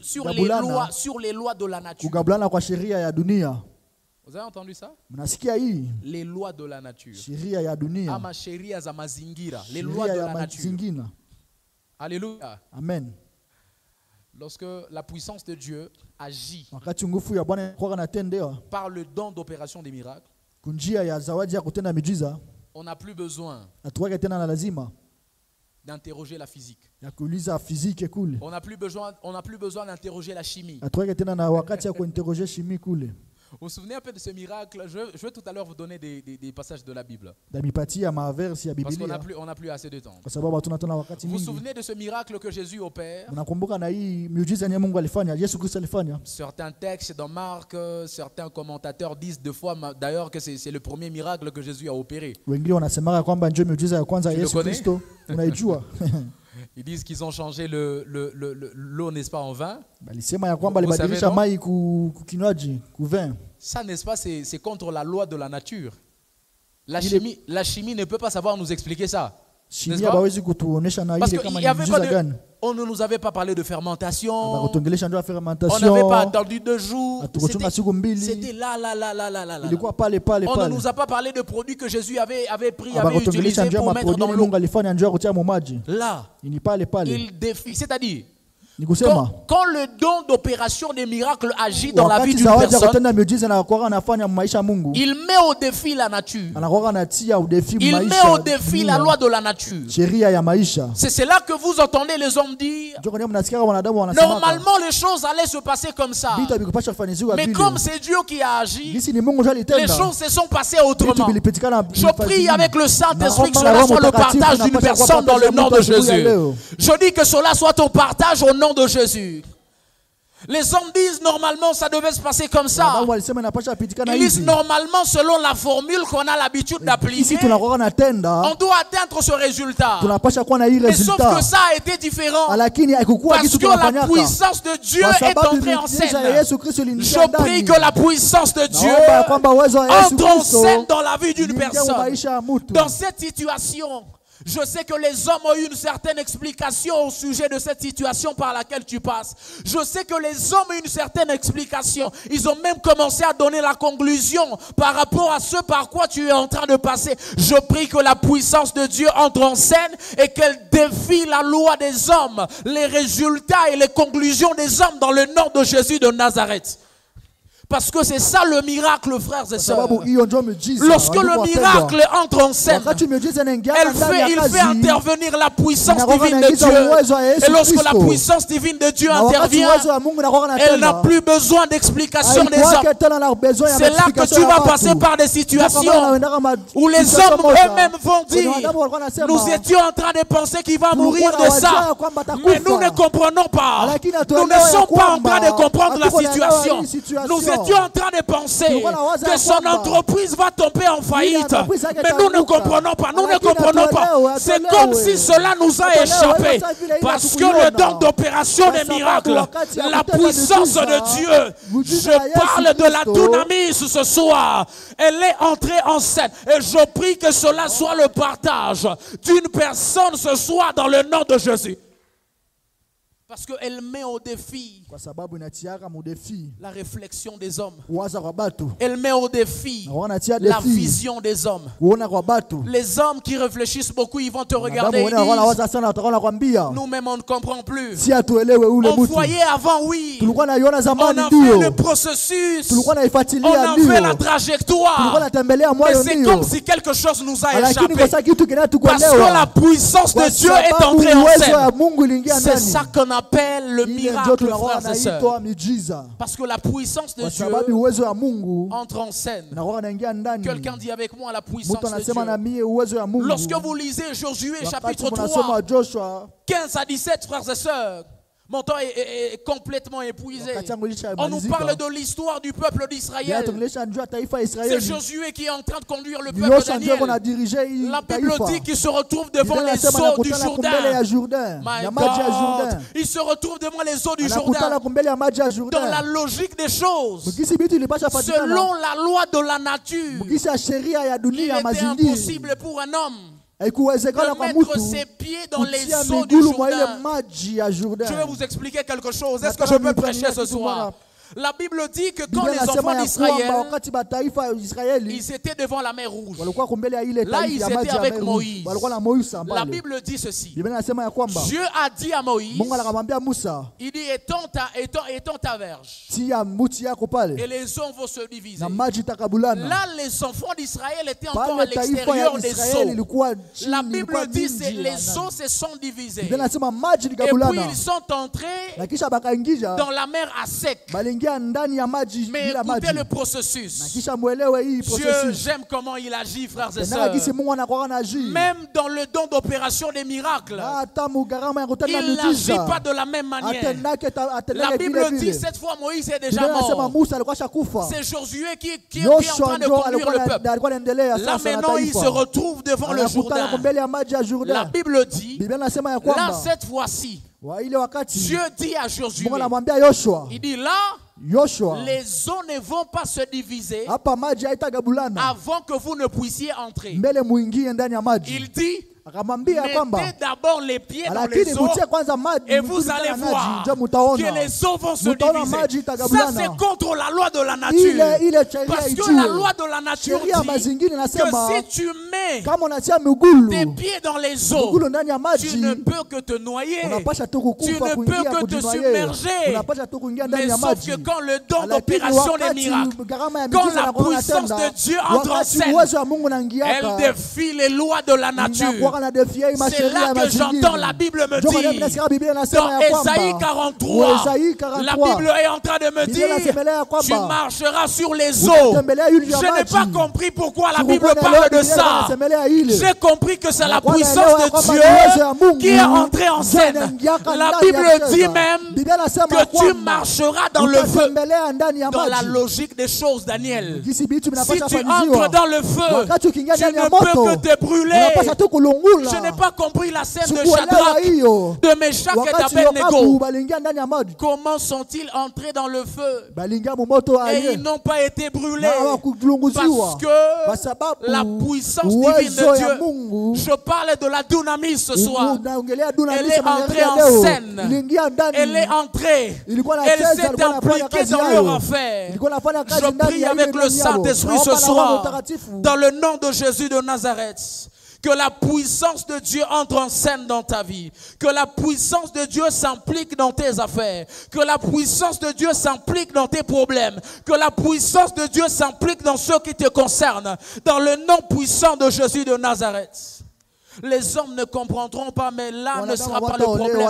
sur les lois de la nature. Vous avez entendu ça? Les lois de la nature. Ama sheria za mazingira. Les lois de la nature. Alléluia. Amen. Lorsque la puissance de Dieu agit par le don d'opération des miracles, on n'a plus besoin d'interroger la physique. On n'a plus besoin d'interroger la chimie. Vous vous souvenez un peu de ce miracle? Je vais tout à l'heure vous donner des passages de la Bible. Parce qu'on n'a plus assez de temps. Vous vous souvenez de ce miracle que Jésus opère? Certains textes dans Marc, certains commentateurs disent deux fois d'ailleurs que c'est le premier miracle que Jésus a opéré. Tu le connais? Ils disent qu'ils ont changé l'eau, n'est-ce pas, en vin. Vous savez, ça, n'est-ce pas, c'est contre la loi de la nature. La chimie ne peut pas savoir nous expliquer ça. Parce qu'il y avait on ne nous avait pas parlé de fermentation. On n'avait pas attendu 2 jours. C'était là. On ne nous a pas parlé de produits que Jésus avait pris, avait utilisé pour mettre dans l'eau. Là, il défie. C'est-à-dire, quand le don d'opération des miracles agit dans la vie d'une personne, il met au défi la nature. Il met au défi la loi de la nature. C'est cela que vous entendez les hommes dire. Normalement, les choses allaient se passer comme ça. Mais comme c'est Dieu qui a agi, les choses se sont passées autrement. Je prie avec le Saint-Esprit que cela soit le partage d'une personne dans le nom de Jésus. Je dis que cela soit ton partage au nom de Jésus. Les hommes disent normalement ça devait se passer comme ça. Ils disent normalement selon la formule qu'on a l'habitude d'appliquer, on doit atteindre ce résultat. Mais sauf que ça a été différent. Parce que la puissance de Dieu est entrée en scène. Je prie que la puissance de Dieu entre en scène dans la vie d'une personne. Dans cette situation, je sais que les hommes ont eu une certaine explication au sujet de cette situation par laquelle tu passes. Je sais que les hommes ont eu une certaine explication. Ils ont même commencé à donner la conclusion par rapport à ce par quoi tu es en train de passer. Je prie que la puissance de Dieu entre en scène et qu'elle défie la loi des hommes, les résultats et les conclusions des hommes dans le nom de Jésus de Nazareth. Parce que c'est ça le miracle, frères et sœurs. Lorsque le miracle entre en scène, il fait intervenir la puissance divine de Dieu. Et lorsque la puissance divine de Dieu intervient, elle n'a plus besoin d'explication des hommes. C'est là que tu vas passer par des situations où les hommes eux-mêmes vont dire: nous étions en train de penser qu'il va mourir de ça, mais nous ne comprenons pas. Nous ne sommes pas en train de comprendre la situation. Nous étions en train de penser que son entreprise va tomber en faillite. Mais nous ne comprenons pas. Nous ne comprenons pas. C'est comme si cela nous a échappé. Parce que le don d'opération des miracles, la puissance de Dieu, je parle de la dunamis ce soir. Elle est entrée en scène. Et je prie que cela soit le partage d'une personne ce soir dans le nom de Jésus. Parce qu'elle met au défi Kwa sababu inatiaka mu défi. la réflexion des hommes. Kuwaza kwa batu. Elle met au défi Wanatia la défi. vision des hommes. Kuona kwa batu. Les hommes qui réfléchissent beaucoup, ils vont te regarder et Wanawaza sana wataona kwambia. nous-mêmes on ne comprend plus. Si atuelewe ule On mtu. voyait avant, oui. Tulikuwa naiona On zamani a fait ndio. le processus. Tulikuwa On naifuatilia a fait la ndio. Tulikuwa trajectoire. natembelea Mais moyo c'est ndio. comme si quelque chose nous a Lakini kwa échappé. sababu kitu Parce que kinatukuelewa. la puissance de Kwa Dieu est sababu entrée en uwezo scène. ya Mungu iliingia C'est ndani. ça qu'on appelle le Ile ndio miracle, tunaona frères et sœurs. inaitwa miujiza. Parce que la puissance de Kwa Dieu sababu uwezo ya Mungu entre en scène. nakuwa inaingia ndani. Quelqu'un dit avec moi la puissance Mtu de anasema na Dieu. mie uwezo ya Mungu. Lorsque vous lisez Josué Wakati chapitre 3, mnasoma Joshua 15 à 17, frères et sœurs, mon temps est complètement épuisé. wakati yangu On nous ilishamalizika. parle de l'histoire du peuple Leo d'Israël. tungelesha njua taifa ya C'est Israeli. Josué qui est en train de conduire le peuple Yoshua ndio Daniel. dirige hii La Bible taifa. dit qu'il se retrouve devant Biblia les inasema eaux du anakutana kumbele ya Jourdain. Jourdain. My Ya maji ya God. Jourdain. Il se retrouve devant les eaux du Anakutana Jourdain. kumbele ya maji ya Dans la Jourdain. logique des choses, Mkisi bitu ilipasha patikana. selon la loi de la nature, Mkisi ya sheria ya il dunia ya était mazingira. impossible pour un homme Haikuwezekana de kwa mettre mtu ses pieds dans les kutia eaux du migulu mwa ile Jourdain. maji ya Jourdain. Je vais vous expliquer quelque chose. Est-ce que Nataka je peux niwaambie prêcher ce kitu soir? moja. La Bible dit que quand Biblia les inasema enfants ya kwamba d'Israël, wakati mataifa ya Israeli ils étaient devant la mer Rouge. walikuwa kumbele ya ile Là, taifa ils ya étaient maji ya avec Mer Moïse. Rouge. Walikuwa na Moïse La ambale. Bible dit ceci. Biblia inasema ya kwamba Dieu a dit à Moïse, Mungu akamwambia Musa, il dit étends ta verge tia muti yako et pale les eaux vont se diviser. na maji itakabulana. Là, les enfants d'Israël étaient encore à Pale taifa l'extérieur ya des Israeli eaux. ilikuwa chini, La ilikuwa Bible dit mingi que ya les nani. eaux se sont divisées. Biblia inasema maji Et puis likabulana. ils sont entrés Na kisha bakaingia dans la mer à sec. balingia ndani ya maji Mais bila écoutez maji. le Na processus. kisha muelewe hii Dieu, processus. j'aime comment il agit, frères et Pendaka sœurs. gisi Mungu anakuwa anaji. Même dans le don d'opération des miracles, Hata mugarama ya kutenda il n'agit miujiza. pas de la même manière. Atendake La atendake Bible vile dit vile. cette fois Moïse est déjà Biblia inasema mort. Musa alikuwa shakufa. C'est Josué qui est en Yoshua train de ndio conduire le peuple. alikuwa anaendelea Là sasa na maintenant, il se taifa. retrouve devant le Anakutana Jourdain. kumbele ya maji ya La Jourdain. Bible dit, Biblia inasema ya là kwamba cette fois-ci, wa ile wakati Dieu dit à Josué, Mungu anamwambia Yoshua, il dit là, Yoshua, les eaux ne vont pas se diviser hapa maji haitagabulana avant que vous ne puissiez entrer. mbele muingie ndani ya maji. Il dit, Akamwambia kwamba mettez d'abord les pieds dans lakini les eaux mutie kwanza maji et vous mkutana allez na maji, voir ndio mutaona. que les eaux vont se Mutaona maji diviser. Ça, itagabulana. c'est contre la loi de la Ile nature. sheria Parce que ijue. la loi de la nature Sheria ya dit mazingira que inasema si tu mets kama unatia migulu tes pieds dans les eaux, migulu ndani ya tu maji ne peux que te noyer. unapasha tu Tu kukufa ne kuingia peux que te kujinoyer. submerger. Unapasha tu kuingia ndani Mais ya sauf maji. que quand le don Lakini d'opération des wakati miracles, gharama ya quand miujiza la inakuwa puissance inatenda, de Dieu entre en wakati scène, uwezo wa Mungu elle unaingiaka, défie les lois de la nature. inakuwa na defia hii C'est masheria là ya que mazingira. j'entends la Bible me Ndio maana dire. nasikia Biblia inasema Dans ya kwamba Ésaïe 43, Esaïe la 43, Bible est en train de me Biblia inasemelea dire, kwamba tu marcheras sur les eaux. utatembelea yule ya Je n'ai maji. pas compris pourquoi la Tu Bible comprends parle leo de Biblia ça. inasemelea ile. J'ai compris que c'est la Kwa puissance naelewa ya de kwamba ni uwezo ya Dieu Mungu qui est entrée en ndio scène. inaingiaka La ndani ya Bible kucheza. dit même Biblia inasema que tu kwamba marcheras dans le feu. utatembelea ndani ya Dans la maji. logique des choses, Daniel. Jinsi vitu Si vinapaswa tu kufanyiwa. entres dans le feu, Wakati ukiingia tu ndani ne ya peux moto, que te brûler. unapaswa tu kulungula. Je n'ai pas compris la scène de Sikuelewa Shadrach, hiyo. de Meshach et Wakati d'Abednego. Yokabu baliingia ndani ya maji, Comment sont-ils entrés dans le feu baliingia mu moto et aye. ils n'ont pas été brûlés? Na hawakulunguziwa. Parce Kwa sababu que la puissance divine uwezo de ya Dieu, Mungu, je parle de la dunamis ce soir, unaongelea dunamis elle est magharibi entrée ya en leo. scène. Iliingia ndani. Elle est entrée. Ilikuwa Elle nacheza, s'est ilikuwa inafanya impliquée kazi dans yayo. leur affaire. Ilikuwa inafanya kazi Je ndani prie ya ile avec le ndani yao. Saint-Esprit ce Naomba na Roho soir, Mtakatifu. dans le nom de Jésus de Nazareth, que la puissance de Dieu entre en scène dans ta vie, que la puissance de Dieu s'implique dans tes affaires, que la puissance de Dieu s'implique dans tes problèmes, que la puissance de Dieu s'implique dans ce qui te concerne, dans le nom puissant de Jésus de Nazareth. Les hommes ne comprendront pas, mais là ne sera pas le problème.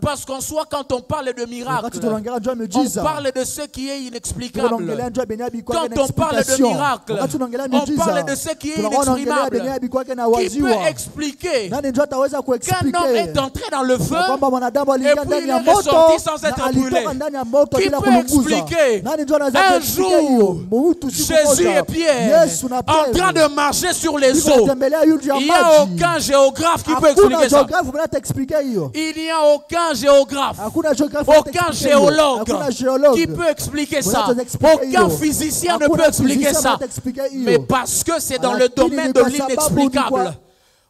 Parce qu'en soi, quand on parle de miracles, on parle de ce qui est inexplicable. Quand on parle de miracles, on parle de ce qui est inexprimable. Qui peut expliquer qu'un homme est entré dans le feu et puis il est ressorti sans être brûlé? Qui peut expliquer un jour Jésus et Pierre en train de marcher sur les eaux? Il n'y a aucun géographe qui peut expliquer ça. Il n'y a aucun géographe, aucun géologue qui peut expliquer ça. Aucun physicien ne peut expliquer ça. Mais parce que c'est dans le domaine de l'inexplicable,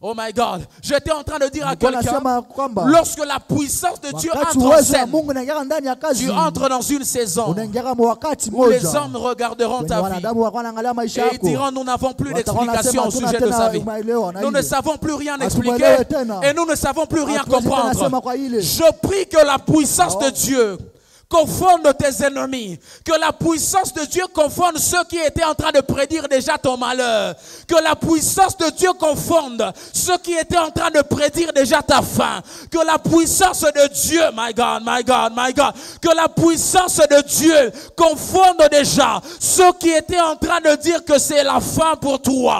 Oh my God, j'étais en train de dire à Nilikuwa quelqu'un, nasema kwamba lorsque la puissance de Dieu wakati entre en uwezo wa scène, Mungu unaingia ndani ya kazi, tu entres dans une saison unaingia mu wakati où les mmoja hommes regarderont wenye ta vie wanadamu wako wanaangalia maisha et ils yako. diront nous n'avons plus Watakuwa d'explication au wanasema sujet de sa vie. tunaelewa na Nous ne ile. savons plus rien Hatuelewe expliquer tena. et nous ne savons plus rien Hatuwezi tena comprendre. sema kwa ile. Je prie que la puissance de Dieu confonde tes ennemis. Que la puissance de Dieu confonde ceux qui étaient en train de prédire déjà ton malheur. Que la puissance de Dieu confonde ceux qui étaient en train de prédire déjà ta fin. Que la puissance de Dieu, my God, my God, my God, que la puissance de Dieu confonde déjà ceux qui étaient en train de dire que c'est la fin pour toi.